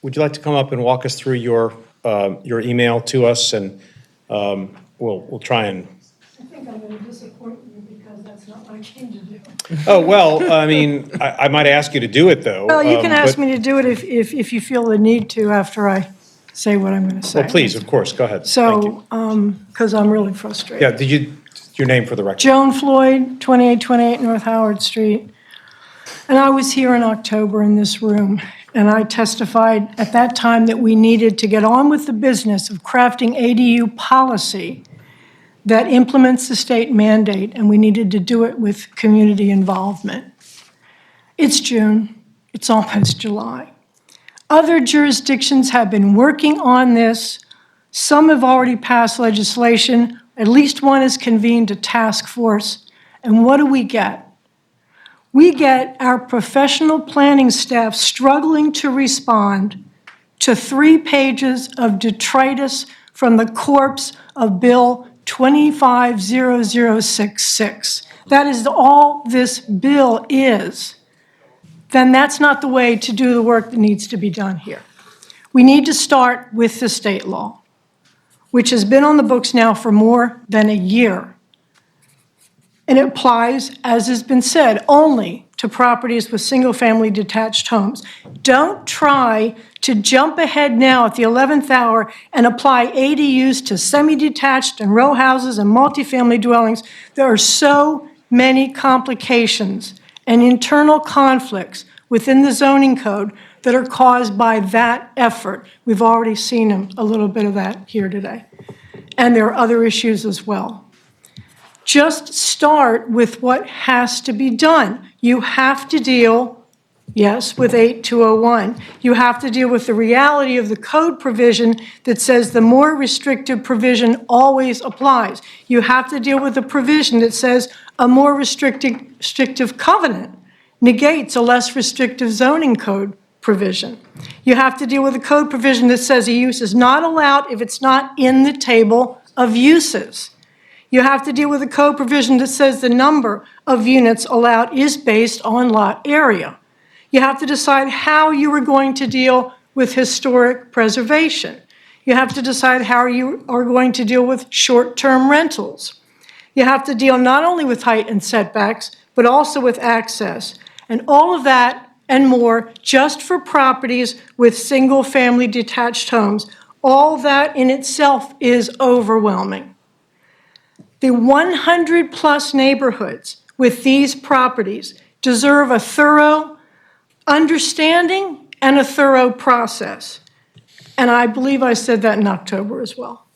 would you like to come up and walk us through your email to us, and we'll try and. I think I'm going to disappoint you because that's not what I came to do. Oh, well, I mean, I might ask you to do it, though. Well, you can ask but- me to do it if you feel the need to after I say what I'm going to say. Well, please, of course, go ahead. Thank you. So, because I'm really frustrated. Yeah, your name for the record? Joan Floyd, 2828 North Howard Street. And I was here in October in this room, and I testified at that time that we needed to get on with the business of crafting ADU policy that implements the state mandate, and we needed to do it with community involvement. It's June. It's almost July. Other jurisdictions have been working on this. Some have already passed legislation. At least one has convened a task force. And what do we get? We get our professional planning staff struggling to respond to 3 pages of detritus from the corpse of Bill 250066. That is all this bill is. Then that's not the way to do the work that needs to be done here. We need to start with the state law, which has been on the books now for more than a year. And it applies, as has been said, only to properties with single-family detached homes. Don't try to jump ahead now at the 11th hour and apply ADUs to semi-detached and row houses and multifamily dwellings. There are so many complications and internal conflicts within the zoning code that are caused by that effort. We've already seen a little bit of that here today. And there are other issues as well. Just start with what has to be done. You have to deal, yes, with 8201. You have to deal with the reality of the code provision that says the more restrictive provision always applies. You have to deal with the provision that says a more restrictive covenant negates a less restrictive zoning code provision. You have to deal with a code provision that says a use is not allowed if it's not in the table of uses. You have to deal with a code provision that says the number of units allowed is based on lot area. You have to decide how you are going to deal with historic preservation. You have to decide how you are going to deal with short-term rentals. You have to deal not only with height and setbacks, but also with access. And all of that and more just for properties with single-family detached homes. All that in itself is overwhelming. The 100-plus neighborhoods with these properties deserve a thorough understanding and a thorough process. And I believe I said that in October as well.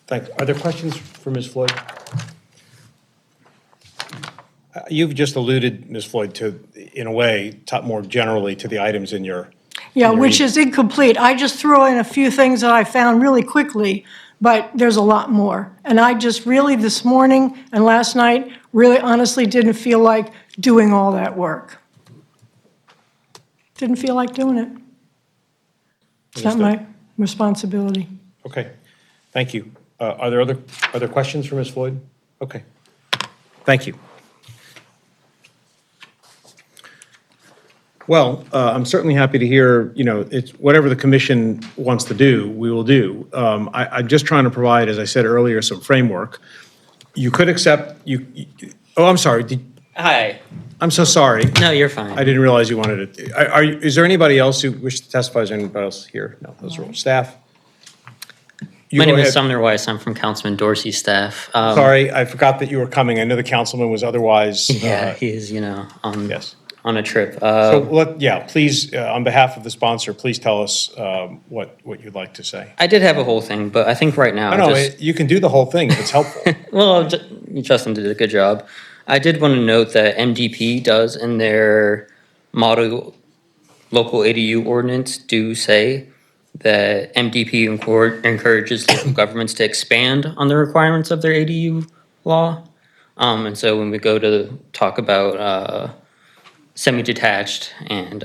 Thanks. Are there questions for Ms. Floyd? You've just alluded, Ms. Floyd, to, in a way, more generally to the items in your. Yeah, which is incomplete. I just threw in a few things that I found really quickly, but there's a lot more. And I just really, this morning and last night, really honestly didn't feel like doing all that work. Didn't feel like doing it. It's not my responsibility. Okay, thank you. Are there questions for Ms. Floyd? Okay, thank you. Well, I'm certainly happy to hear, it's whatever the commission wants to do, we will do. I'm just trying to provide, as I said earlier, some framework. You could accept, I'm sorry. Hi. I'm so sorry. No, you're fine. I didn't realize you wanted to. Is there anybody else who wishes to testify? Is there anybody else here? No, those are all staff. My name is Sumner Weiss. I'm from Councilman Dorsey's staff. Sorry, I forgot that you were coming. I know the councilman was otherwise. Yeah, he is, on a trip. Please, on behalf of the sponsor, please tell us what you'd like to say. I did have a whole thing, but I think right now. You can do the whole thing if it's helpful. Well, Justin did a good job. I did want to note that MDP does in their model local ADU ordinance do say that MDP encourages local governments to expand on the requirements of their ADU law. And so when we go to talk about semi-detached and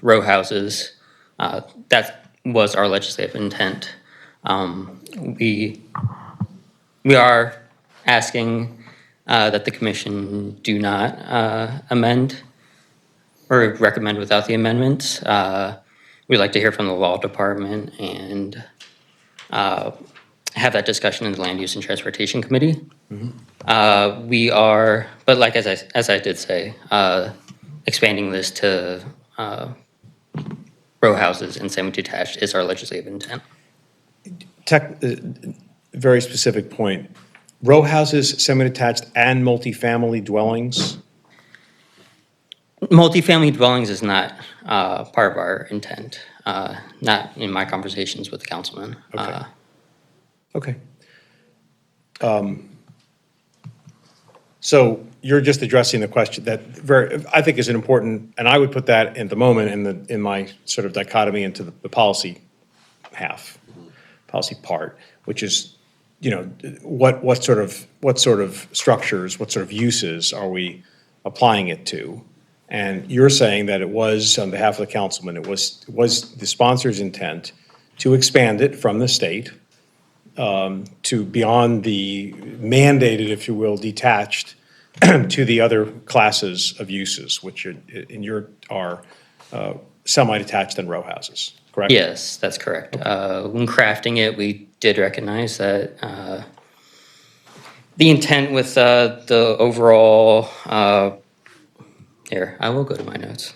row houses, that was our legislative intent. We are asking that the commission do not amend or recommend without the amendments. We'd like to hear from the law department and have that discussion in the Land Use and Transportation Committee. We are, but like as I did say, expanding this to row houses and semi-detached is our legislative intent. Very specific point. Row houses, semi-detached, and multifamily dwellings? Multifamily dwellings is not part of our intent, not in my conversations with the councilman. Okay. So you're just addressing the question that I think is an important, and I would put that at the moment in my sort of dichotomy into the policy policy part, which is, what sort of structures, what sort of uses are we applying it to? And you're saying that it was, on behalf of the councilman, it was the sponsor's intent to expand it from the state to beyond the mandated, if you will, detached to the other classes of uses, which are semi-detached and row houses, correct? Yes, that's correct. When crafting it, we did recognize that the intent with the overall, here, I will go to my notes.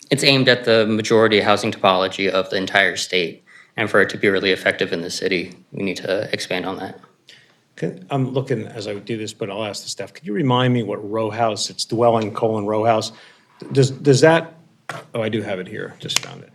It's aimed at the majority housing topology of the entire state. And for it to be really effective in the city, we need to expand on that. I'm looking as I do this, but I'll ask the staff, could you remind me what row house, it's dwelling : row house, does that, oh, I do have it here, just found it.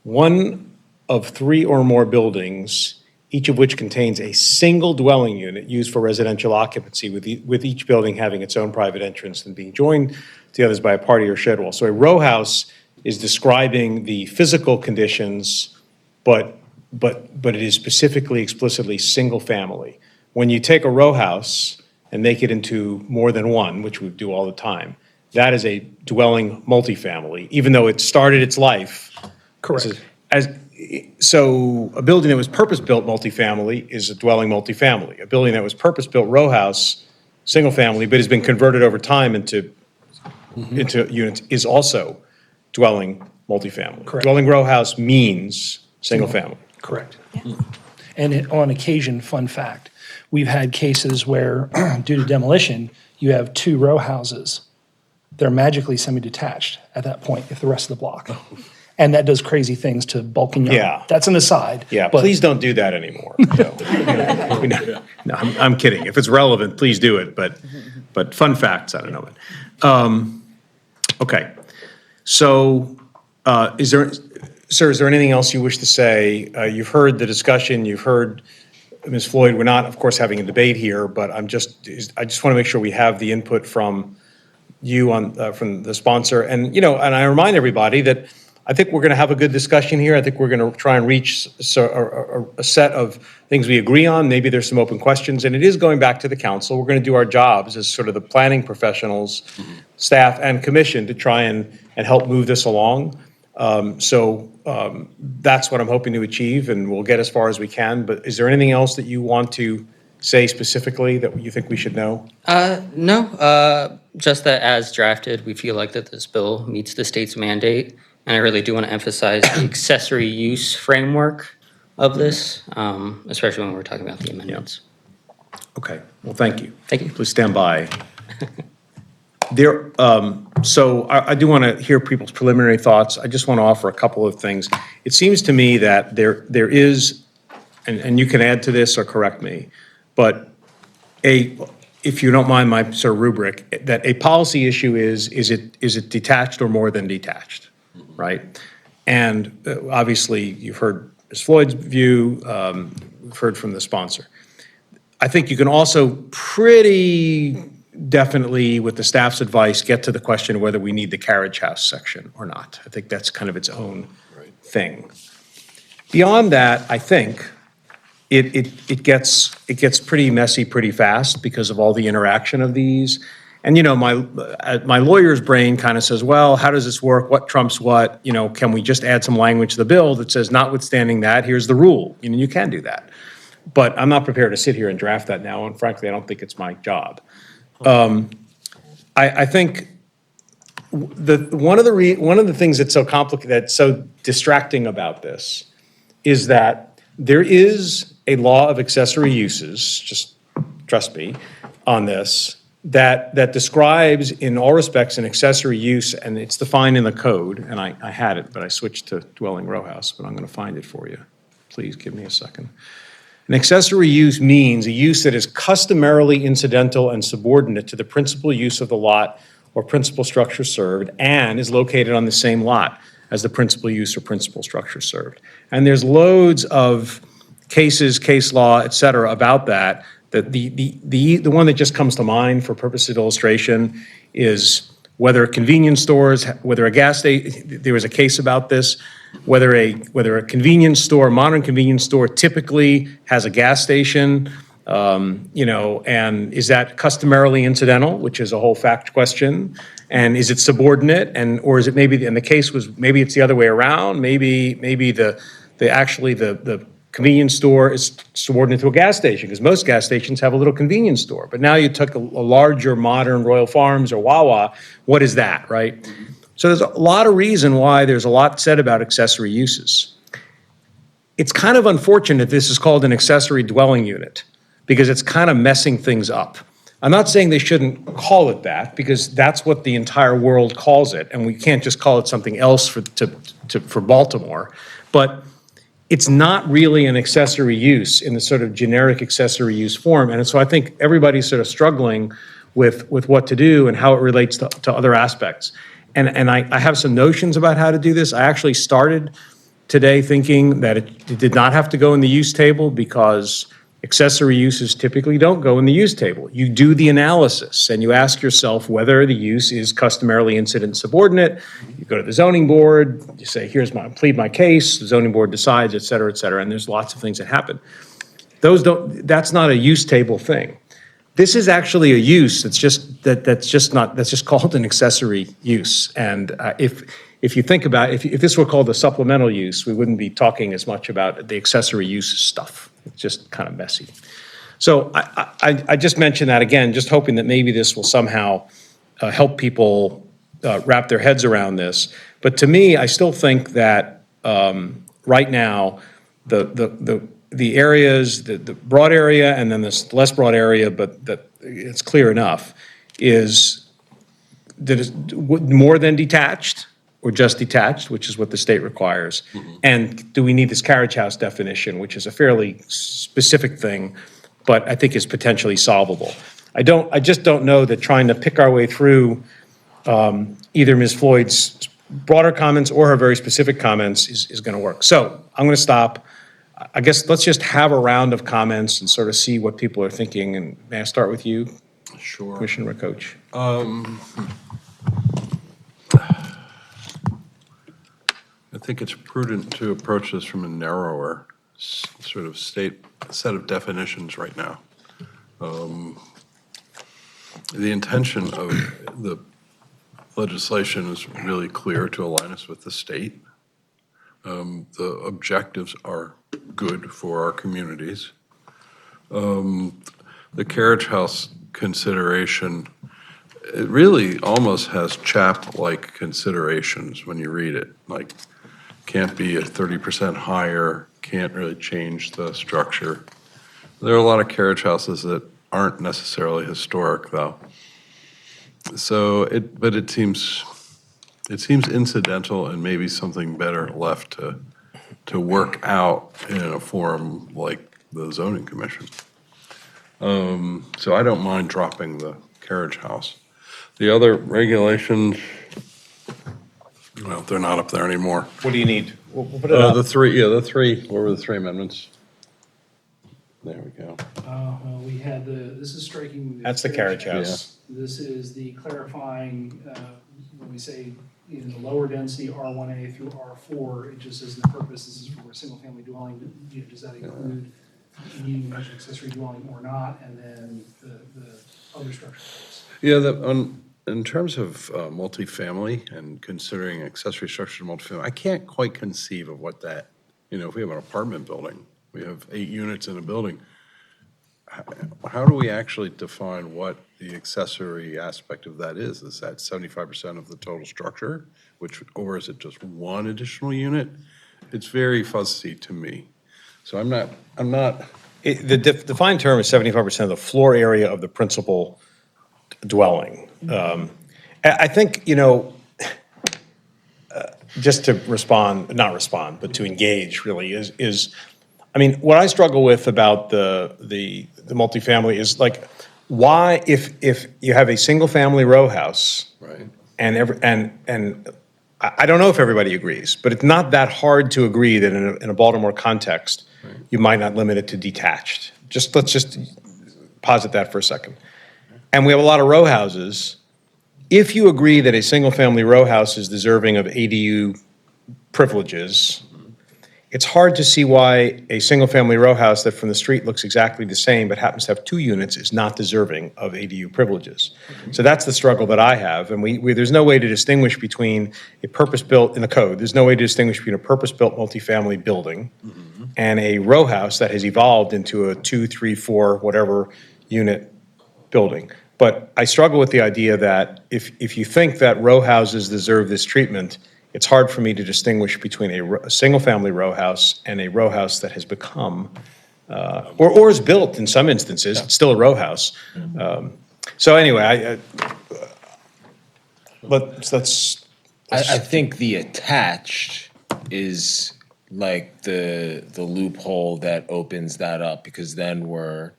One of 3 or more buildings, each of which contains a single dwelling unit used for residential occupancy, with each building having its own private entrance and being joined to the others by a party or shed wall. So a row house is describing the physical conditions, but it is specifically, explicitly single family. When you take a row house and make it into more than one, which we do all the time, that is a dwelling multifamily, even though it started its life. Correct. So a building that was purpose-built multifamily is a dwelling multifamily. A building that was purpose-built row house, single family, but has been converted over time into units is also dwelling multifamily. Correct. Dwelling row house means single family. Correct. And on occasion, fun fact, we've had cases where due to demolition, you have 2 row houses. They're magically semi-detached at that point if the rest of the block. And that does crazy things to bulk and yard. Yeah. That's an aside. Yeah, but- please don't do that anymore. No, I'm kidding. If it's relevant, please do it, but fun facts, I don't know it. Okay, so is there, sir, is there anything else you wish to say? You've heard the discussion, you've heard Ms. Floyd. We're not, of course, having a debate here, but I just want to make sure we have the input from you from the sponsor. And, and I remind everybody that I think we're going to have a good discussion here. I think we're going to try and reach a set of things we agree on. Maybe there's some open questions, and it is going back to the council. We're going to do our jobs as sort of the planning professionals, staff, and commission to try and help move this along. That's what I'm hoping to achieve, and we'll get as far as we can. But is there anything else that you want to say specifically that you think we should know? No, just that as drafted, we feel like that this bill meets the state's mandate. And I really do want to emphasize the accessory use framework of this, especially when we're talking about the amendments. Okay, well, thank you. Thank you. Please stand by. So I do want to hear people's preliminary thoughts. I just want to offer a couple of things. It seems to me that there is, and you can add to this or correct me, but if you don't mind my sort of rubric, that a policy issue is it detached or more than detached, right? And obviously, you've heard Ms. Floyd's view, we've heard from the sponsor. I think you can also pretty definitely, with the staff's advice, get to the question of whether we need the carriage house section or not. I think that's kind of its own thing. Beyond that, I think it gets pretty messy pretty fast because of all the interaction of these. And my lawyer's brain kind of says, well, how does this work? What trumps what? Can we just add some language to the bill that says, notwithstanding that, here's the rule? You can do that. But I'm not prepared to sit here and draft that now, and frankly, I don't think it's my job. I think one of the things that's so complicated, that's so distracting about this, is that there is a law of accessory uses, just trust me on this, that describes in all respects an accessory use, and it's defined in the code, and I had it, but I switched to dwelling row house, but I'm going to find it for you. Please give me a second. An accessory use means a use that is customarily incidental and subordinate to the principal use of the lot or principal structure served and is located on the same lot as the principal use or principal structure served. And there's loads of cases, case law, et cetera, about that. The one that just comes to mind for purposes of illustration is whether convenience stores, whether a gas station, there was a case about this, whether a convenience store, modern convenience store typically has a gas station, and is that customarily incidental, which is a whole fact question, and is it subordinate, or is it maybe, and the case was maybe it's the other way around, maybe the convenience store is subordinate to a gas station, because most gas stations have a little convenience store. But now you took a larger modern Royal Farms or Wawa, what is that, right? So there's a lot of reason why there's a lot said about accessory uses. It's kind of unfortunate this is called an accessory dwelling unit, because it's kind of messing things up. I'm not saying they shouldn't call it that, because that's what the entire world calls it, and we can't just call it something else for Baltimore. But it's not really an accessory use in the sort of generic accessory use form. And so I think everybody's sort of struggling with what to do and how it relates to other aspects. And I have some notions about how to do this. I actually started today thinking that it did not have to go in the use table, because accessory uses typically don't go in the use table. You do the analysis and you ask yourself whether the use is customarily incident subordinate. You go to the zoning board, you say, plead my case, the zoning board decides, et cetera, and there's lots of things that happen. That's not a use table thing. This is actually a use that's just called an accessory use. And if you think about it, if this were called a supplemental use, we wouldn't be talking as much about the accessory use stuff. It's just kind of messy. So I just mentioned that again, just hoping that maybe this will somehow help people wrap their heads around this. But to me, I still think that right now, the areas, the broad area and then this less broad area, but that it's clear enough, is that it's more than detached or just detached, which is what the state requires. And do we need this carriage house definition, which is a fairly specific thing, but I think is potentially solvable. I just don't know that trying to pick our way through either Ms. Floyd's broader comments or her very specific comments is going to work. So I'm going to stop. I guess let's just have a round of comments and sort of see what people are thinking. And may I start with you? Sure. Commissioner Rakoch. I think it's prudent to approach this from a narrower sort of set of definitions right now. The intention of the legislation is really clear to align us with the state. The objectives are good for our communities. The carriage house consideration, it really almost has chap-like considerations when you read it, like can't be at 30% higher, can't really change the structure. There are a lot of carriage houses that aren't necessarily historic, though. So but it seems incidental and maybe something better left to work out in a forum like the zoning commission. So I don't mind dropping the carriage house. The other regulations, well, they're not up there anymore. What do you need? We'll put it up. The three, what were the three amendments? There we go. Well, we had this is striking. That's the carriage house. This is the clarifying, when we say in the lower density R1A through R4, it just says the purpose, this is for a single-family dwelling. Does that include needing to mention accessory dwelling or not? And then the other structures. Yeah, in terms of multifamily and considering accessory structure to multifamily, I can't quite conceive of what that, if we have an apartment building, we have 8 units in a building, how do we actually define what the accessory aspect of that is? Is that 75% of the total structure, or is it just one additional unit? It's very fuzzy to me. So I'm not. The defined term is 75% of the floor area of the principal dwelling. I think, just to not respond, but to engage really is, what I struggle with about the multifamily is like, why, if you have a single family row house, right, and I don't know if everybody agrees, but it's not that hard to agree that in a Baltimore context, you might not limit it to detached. Let's just posit that for a second. And we have a lot of row houses. If you agree that a single-family row house is deserving of ADU privileges, it's hard to see why a single-family row house that from the street looks exactly the same but happens to have 2 units is not deserving of ADU privileges. So that's the struggle that I have. And there's no way to distinguish between a purpose-built, in the code, there's no way to distinguish between a purpose-built multifamily building and a row house that has evolved into a 2, 3, 4, whatever unit building. But I struggle with the idea that if you think that row houses deserve this treatment, it's hard for me to distinguish between a single-family row house and a row house that has become, or is built in some instances, it's still a row house. So anyway, I think the attached is like the loophole that opens that up, because then we're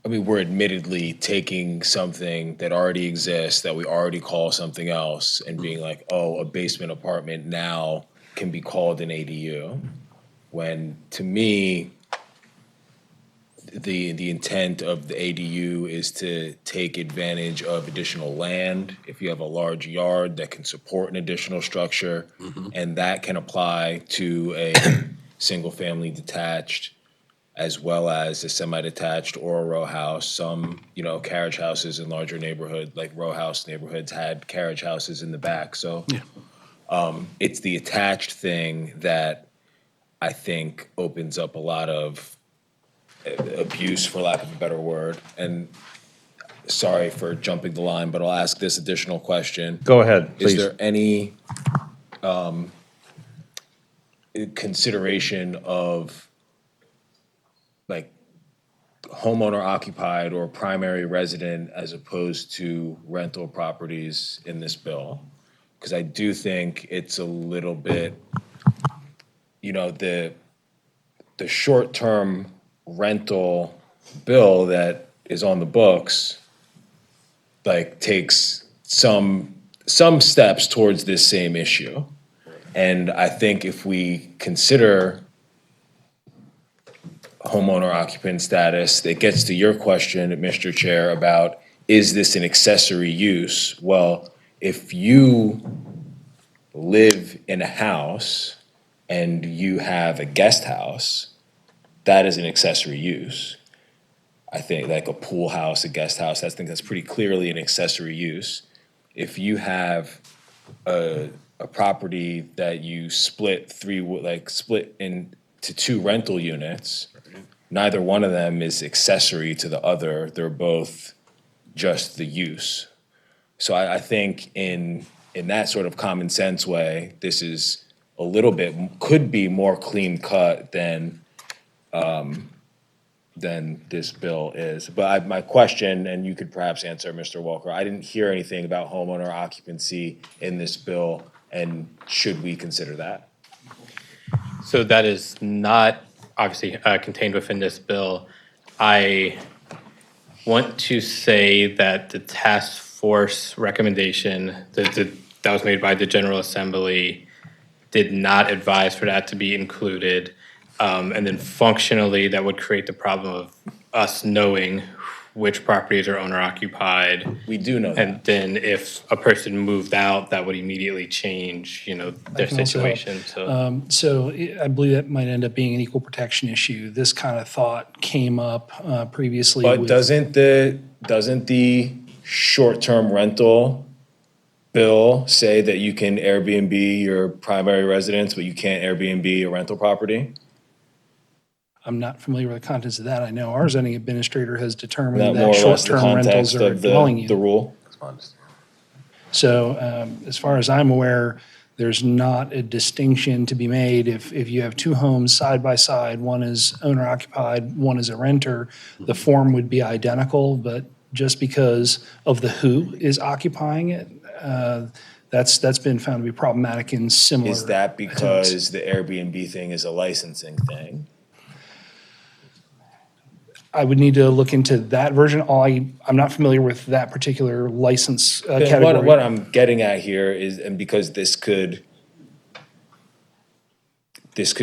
admittedly taking something that already exists, that we already call something else, and being like, oh, a basement apartment now can be called an ADU. When, to me, the intent of the ADU is to take advantage of additional land. If you have a large yard that can support an additional structure, and that can apply to a single-family detached, as well as a semi-detached or a row house. Some, carriage houses in larger neighborhood, like row house neighborhoods, had carriage houses in the back. So it's the attached thing that I think opens up a lot of abuse, for lack of a better word. And sorry for jumping the line, but I'll ask this additional question. Go ahead, please. Is there any consideration of like homeowner occupied or primary resident as opposed to rental properties in this bill? Because I do think it's a little bit, the short-term rental bill that is on the books, like takes some some steps towards this same issue. And I think if we consider homeowner occupant status, it gets to your question, Mr. Chair, about is this an accessory use? Well, if you live in a house and you have a guest house, that is an accessory use. I think like a pool house, a guest house, I think that's pretty clearly an accessory use. If you have a property that you split into 2 rental units, neither one of them is accessory to the other. They're both just the use. So I think in that sort of common sense way, this is a little bit, could be more clean cut than this bill is. But my question, and you could perhaps answer, Mr. Walker, I didn't hear anything about homeowner occupancy in this bill, and should we consider that? So that is not obviously contained within this bill. I want to say that the task force recommendation that was made by the General Assembly did not advise for that to be included. And then functionally, that would create the problem of us knowing which properties are owner occupied. We do know that. And then if a person moved out, that would immediately change, their can also help. situation. So I believe that might end up being an equal protection issue. This kind of thought came up previously. But with- doesn't the short-term rental bill say that you can Airbnb your primary residence, but you can't Airbnb a rental property? I'm not familiar with the contents of that. I know our zoning administrator has determined That that more or less the short-term rentals context are of dwelling the unit. rule? So as far as I'm aware, there's not a distinction to be made if you have 2 homes side by side, one is owner occupied, one is a renter, the form would be identical, but just because of the who is occupying it, that's been found to be problematic in similar. Is that because the Airbnb thing is a licensing thing? I would need to look into that version. I'm not familiar with that particular license category. What I'm getting at here is, and because this could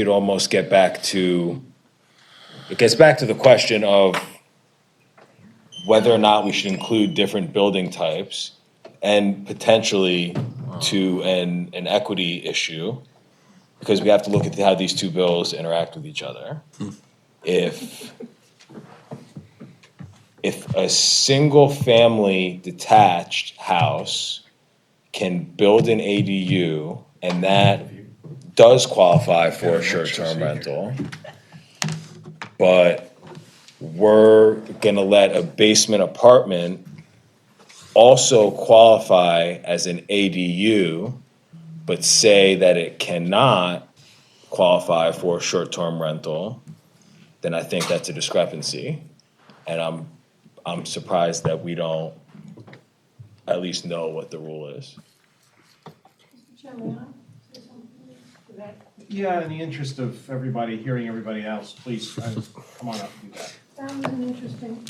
almost get back to, it gets back to the question of whether or not we should include different building types, and potentially to an equity issue, because we have to look at how these 2 bills interact with each other. If a single-family detached house can build an ADU, and that does qualify for a short-term rental, but we're gonna let a basement apartment also qualify as an ADU, but say that it cannot qualify for a short-term rental, then I think that's a discrepancy. And I'm surprised that we don't at least know what the rule is. Yeah, in the interest of everybody, hearing everybody else, please, come on up and do that. That was an interesting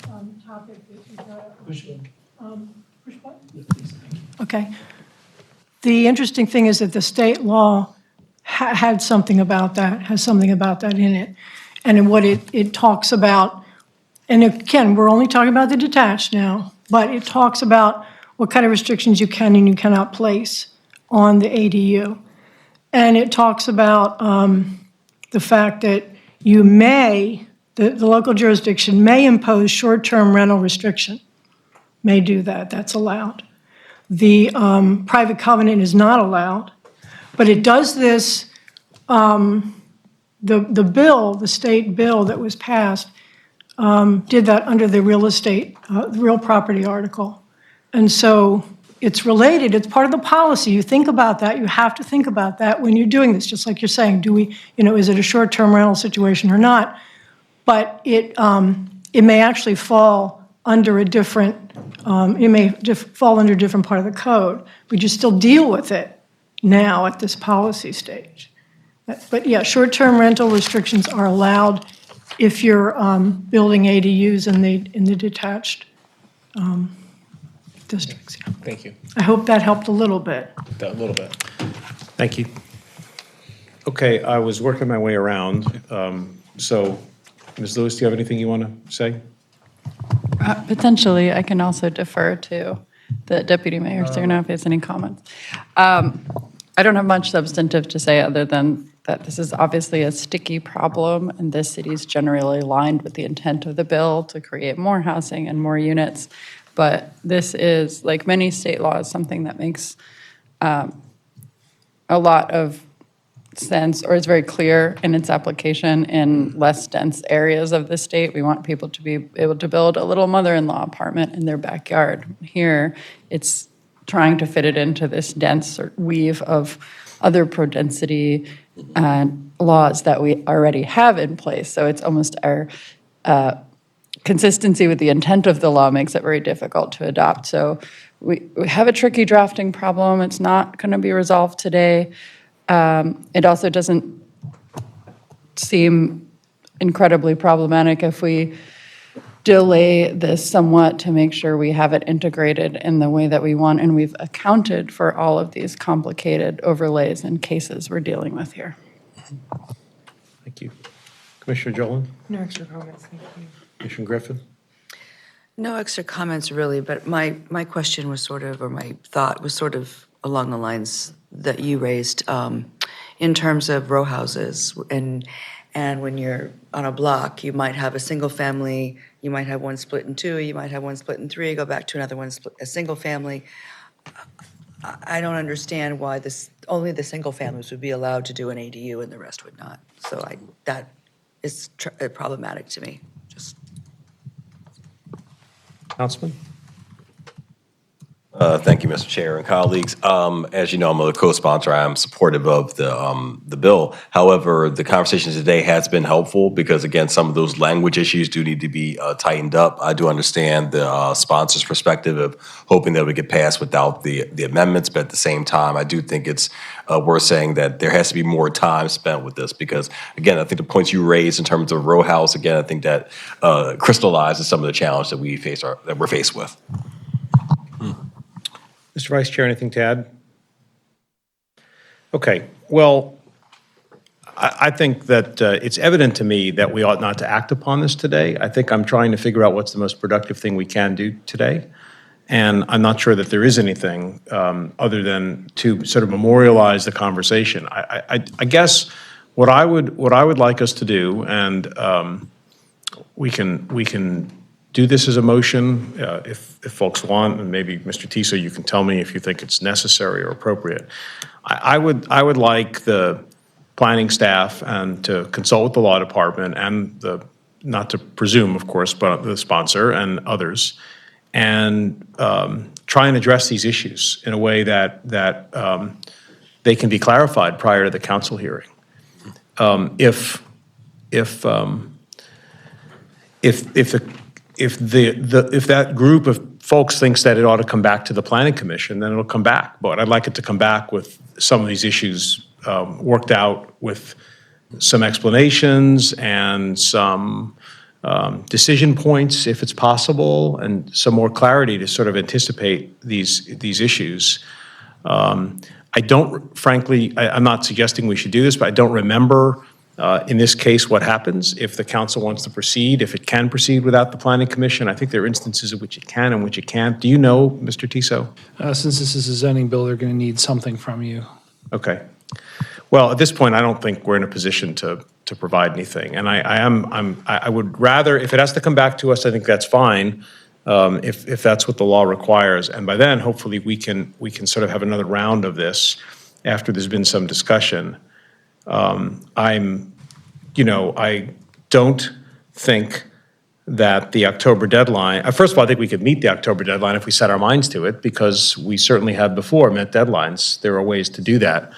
topic that you brought up. Push it. Push what? Okay. The interesting thing is that the state law has something about that in it. And in what it talks about, and again, we're only talking about the detached now, but it talks about what kind of restrictions you can and you cannot place on the ADU. And it talks about the fact that you may, the local jurisdiction may impose short-term rental restriction, may do that, that's allowed. The private covenant is not allowed, but it does this, the bill, the state bill that was passed, did that under the real estate, real property article. And so it's related, it's part of the policy. You think about that, you have to think about that when you're doing this, just like you're saying, do we, is it a short-term rental situation or not? But it may actually fall under a different, fall under a different part of the code. We just still deal with it now at this policy stage. But yeah, short-term rental restrictions are allowed if you're building ADUs in the detached districts. Yeah. Thank you. I hope that helped a little bit. A little bit. Thank you. Okay, I was working my way around. So, Ms. Lewis, do you have anything you want to say? Potentially, I can also defer to the deputy mayor, so if he has any comments. I don't have much substantive to say other than that this is obviously a sticky problem, and this city is generally aligned with the intent of the bill to create more housing and more units. But this is, like many state laws, something that makes a lot of sense, or is very clear in its application in less dense areas of the state. We want people to be able to build a little mother-in-law apartment in their backyard. Here, it's trying to fit it into this dense weave of other pro-density laws that we already have in place. So it's almost our consistency with the intent of the law makes it very difficult to adopt. So we have a tricky drafting problem. It's not going to be resolved today. It also doesn't seem incredibly problematic if we delay this somewhat to make sure we have it integrated in the way that we want, and we've accounted for all of these complicated overlays and cases we're dealing with here. Thank you. Commissioner Jolin? No extra comments, thank you. Commissioner Griffin? No extra comments really, but my question was sort of, or my thought was sort of along the lines that you raised in terms of row houses. And when you're on a block, you might have a single family, you might have one split in two, you might have one split in three, go back to another one, a single family. I don't understand why only the single families would be allowed to do an ADU and the rest would not. So that is problematic to me. Councilman? Thank you, Mr. Chair and colleagues. As you know, I'm a co-sponsor. I'm supportive of the bill. However, the conversation today has been helpful because, again, some of those language issues do need to be tightened up. I do understand the sponsor's perspective of hoping that it would get passed without the amendments, but at the same time, I do think it's worth saying that there has to be more time spent with this because, again, I think the points you raised in terms of row house, again, I think that crystallizes some of the challenge that we're faced with. Mr. Vice Chair, anything to add? Okay, well, I think that it's evident to me that we ought not to act upon this today. I think I'm trying to figure out what's the most productive thing we can do today. And I'm not sure that there is anything other than to sort of memorialize the conversation. I guess what I would like us to do, and we can do this as a motion if folks want, and maybe Mr. Tiso, you can tell me if you think it's necessary or appropriate. I would like the planning staff and to consult with the law department and not to presume, of course, but the sponsor and others, and try and address these issues in a way that they can be clarified prior to the council hearing. If that group of folks thinks that it ought to come back to the planning commission, then it'll come back. But I'd like it to come back with some of these issues worked out with some explanations and some decision points, if it's possible, and some more clarity to sort of anticipate these issues. I don't, frankly, I'm not suggesting we should do this, but I don't remember in this case what happens if the council wants to proceed, if it can proceed without the planning commission. I think there are instances in which it can and which it can't. Do you know, Mr. Tiso? Since this is a zoning bill, they're going to need something from you. Okay. Well, at this point, I don't think we're in a position to provide anything. And I would rather, if it has to come back to us, I think that's fine, if that's what the law requires. And by then, hopefully, we can sort of have another round of this after there's been some discussion. I don't think that the October deadline, first of all, I think we could meet the October deadline if we set our minds to it, because we certainly have before met deadlines. There are ways to do that.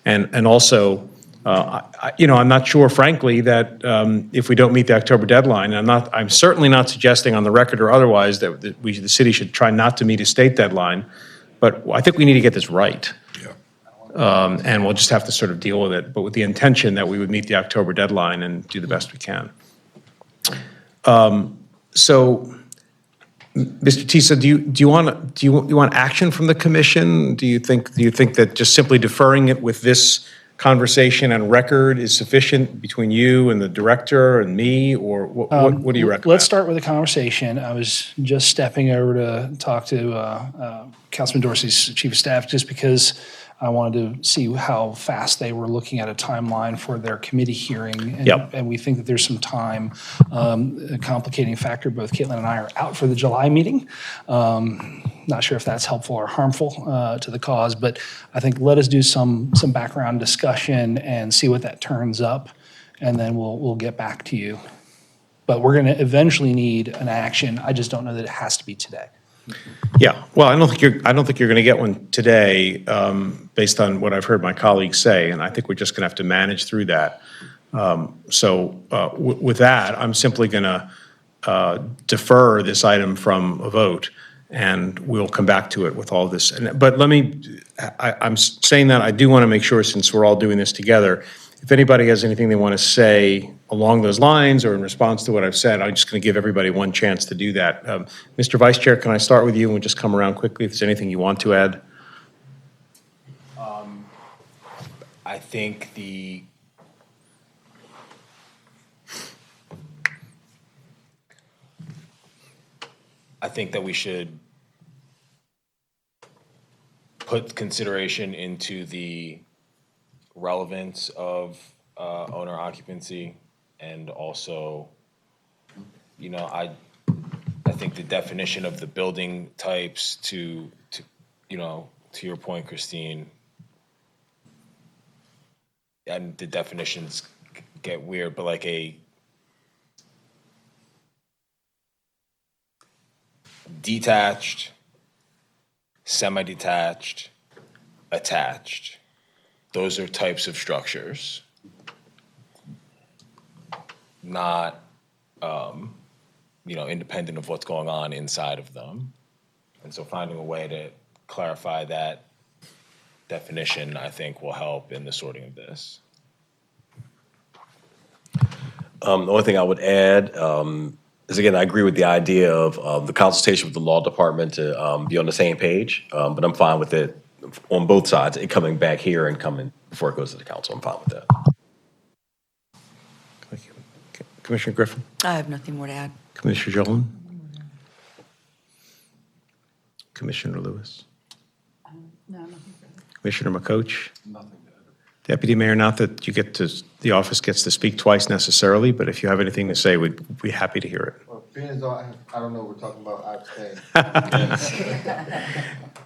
And also, I'm not sure, frankly, that if we don't meet the October deadline, I'm certainly not suggesting on the record or otherwise that the city should try not to meet a state deadline, but I think we need to get this right. And we'll just have to sort of deal with it, but with the intention that we would meet the October deadline and do the best we can. So Mr. Tisa, do you want action from the commission? Do you think that just simply deferring it with this conversation and record is sufficient between you and the director and me, or what do you recommend? Let's start with a conversation. I was just stepping over to talk to Councilman Dorsey's chief of staff, just because I wanted to see how fast they were looking at a timeline for their committee hearing. And we think that there's some time. A complicating factor, both Caitlin and I are out for the July meeting. Not sure if that's helpful or harmful to the cause, but I think let us do some background discussion and see what that turns up, and then we'll get back to you. But we're going to eventually need an action. I just don't know that it has to be today. Yeah, well, I don't think you're going to get one today, based on what I've heard my colleagues say, and I think we're just going to have to manage through that. With that, I'm simply going to defer this item from a vote, and we'll come back to it with all this. But I'm saying that I do want to make sure, since we're all doing this together, if anybody has anything they want to say along those lines or in response to what I've said, I'm just going to give everybody one chance to do that. Mr. Vice Chair, can I start with you and we'll just come around quickly if there's anything you want to add? I think that we should put consideration into the relevance of owner occupancy, and also, I think the definition of the building types to your point, Christine, and the definitions get weird, but like a detached, semi-detached, attached. Those are types of structures, not, independent of what's going on inside of them. And so finding a way to clarify that definition, I think, will help in the sorting of this. The only thing I would add is, again, I agree with the idea of the consultation with the law department to be on the same page, but I'm fine with it on both sides, it coming back here and coming before it goes to the council. I'm fine with that. Thank you. Commissioner Griffin? I have nothing more to add. Commissioner Jolin? Commissioner Lewis? No, nothing further. Commissioner McCoach? Nothing to add. Deputy Mayor, not that the office gets to speak twice necessarily, but if you have anything to say, we'd be happy to hear it. Well, being as though I don't know what we're talking about, I abstain.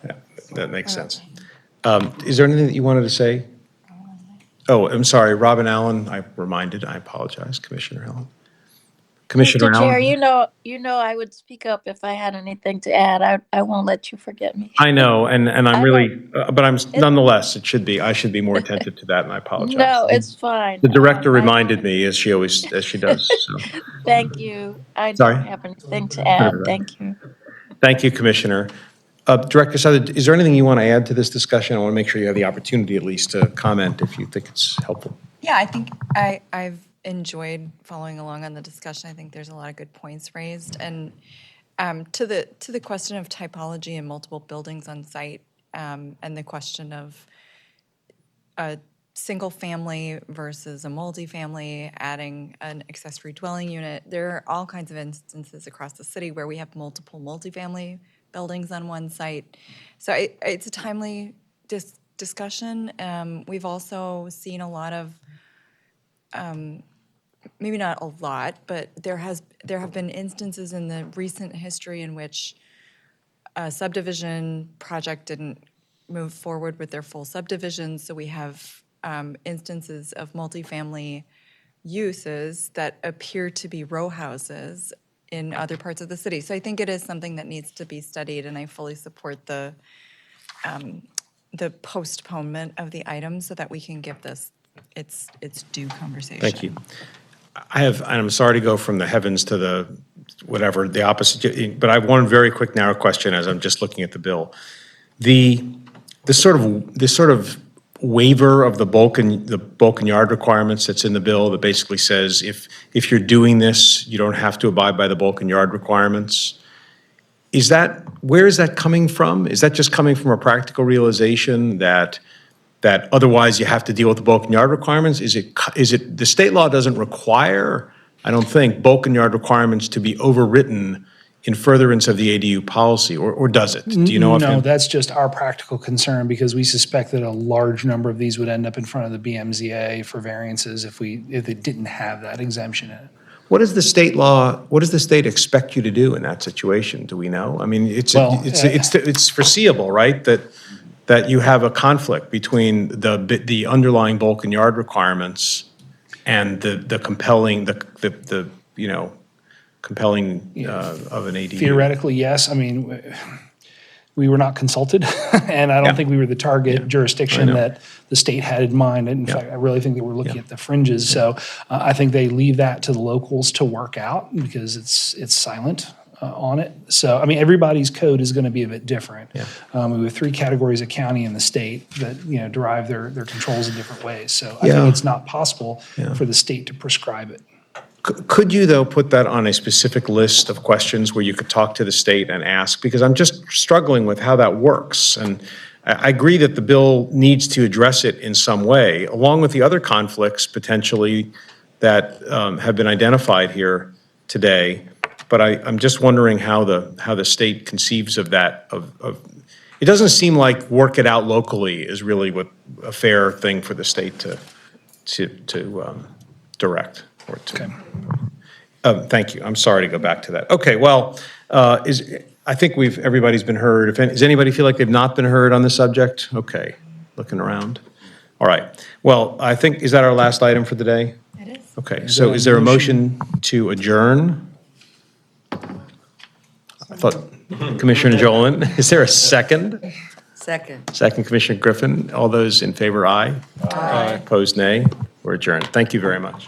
Yeah, that makes sense. Is there anything that you wanted to say? Oh, I'm sorry, Robin Allen, I apologize, Commissioner Allen. Commissioner Mr. Allen? Chair, you know I would speak up if I had anything to add. I won't let you forget me. I know, and I'm really, but I'm nonetheless, I should be more attentive to that, and I apologize. No, it's fine. The director reminded me, as she does, so. Thank you. I Sorry? don't have anything to add. Thank you. Thank you, Commissioner. Director Sutter, is there anything you want to add to this discussion? I want to make sure you have the opportunity at least to comment if you think it's helpful. Yeah, I think I've enjoyed following along on the discussion. I think there's a lot of good points raised. And to the question of typology and multiple buildings on site, and the question of a single family versus a multifamily, adding an accessory dwelling unit, there are all kinds of instances across the city where we have multiple multifamily buildings on one site. So it's a timely discussion. We've also seen a lot of, maybe not a lot, but there have been instances in the recent history in which a subdivision project didn't move forward with their full subdivision. So we have instances of multifamily uses that appear to be row houses in other parts of the city. So I think it is something that needs to be studied, and I fully support the postponement of the item so that we can give this its due conversation. Thank you. and I'm sorry to go from the heavens to the opposite, but I have one very quick narrow question as I'm just looking at the bill. This sort of waiver of the bulk and yard requirements that's in the bill that basically says if you're doing this, you don't have to abide by the bulk and yard requirements. where is that coming from? Is that just coming from a practical realization that otherwise you have to deal with the bulk and yard requirements? Is it, the state law doesn't require, I don't think, bulk and yard requirements to be overwritten in furtherance of the ADU policy, or does it? Do you know if? No, that's just our practical concern because we suspect that a large number of these would end up in front of the BMZA for variances if they didn't have that exemption in it. What does the state law, what does the state expect you to do in that situation? Do we know? I mean, it's foreseeable, right? That you have a conflict between the underlying bulk and yard requirements and the compelling, compelling of an ADU. Theoretically, yes. I mean, we were not consulted, and I don't think we were the target jurisdiction that the state had in mind. In fact, I really think they were looking at the fringes. So I think they leave that to the locals to work out because it's silent on it. So, I mean, everybody's code is going to be a bit different. We have 3 categories of county in the state that, derive their controls in different ways. So I think it's not possible for the state to prescribe it. Could you, though, put that on a specific list of questions where you could talk to the state and ask? Because I'm just struggling with how that works. And I agree that the bill needs to address it in some way, along with the other conflicts potentially that have been identified here today. But I'm just wondering how the state conceives of that. It doesn't seem like work it out locally is really what a fair thing for the state to direct. Thank you. I'm sorry to go back to that. Okay, well, I think everybody's been heard. Does anybody feel like they've not been heard on the subject? Okay, looking around. All right. Well, I think, is that our last item for the day? It is. Okay, so is there a motion to adjourn? I thought Commissioner Jolin, is there a second? Second. Second, Commissioner Griffin. All those in favor, aye. Aye. Opposed, nay. We're adjourned. Thank you very much.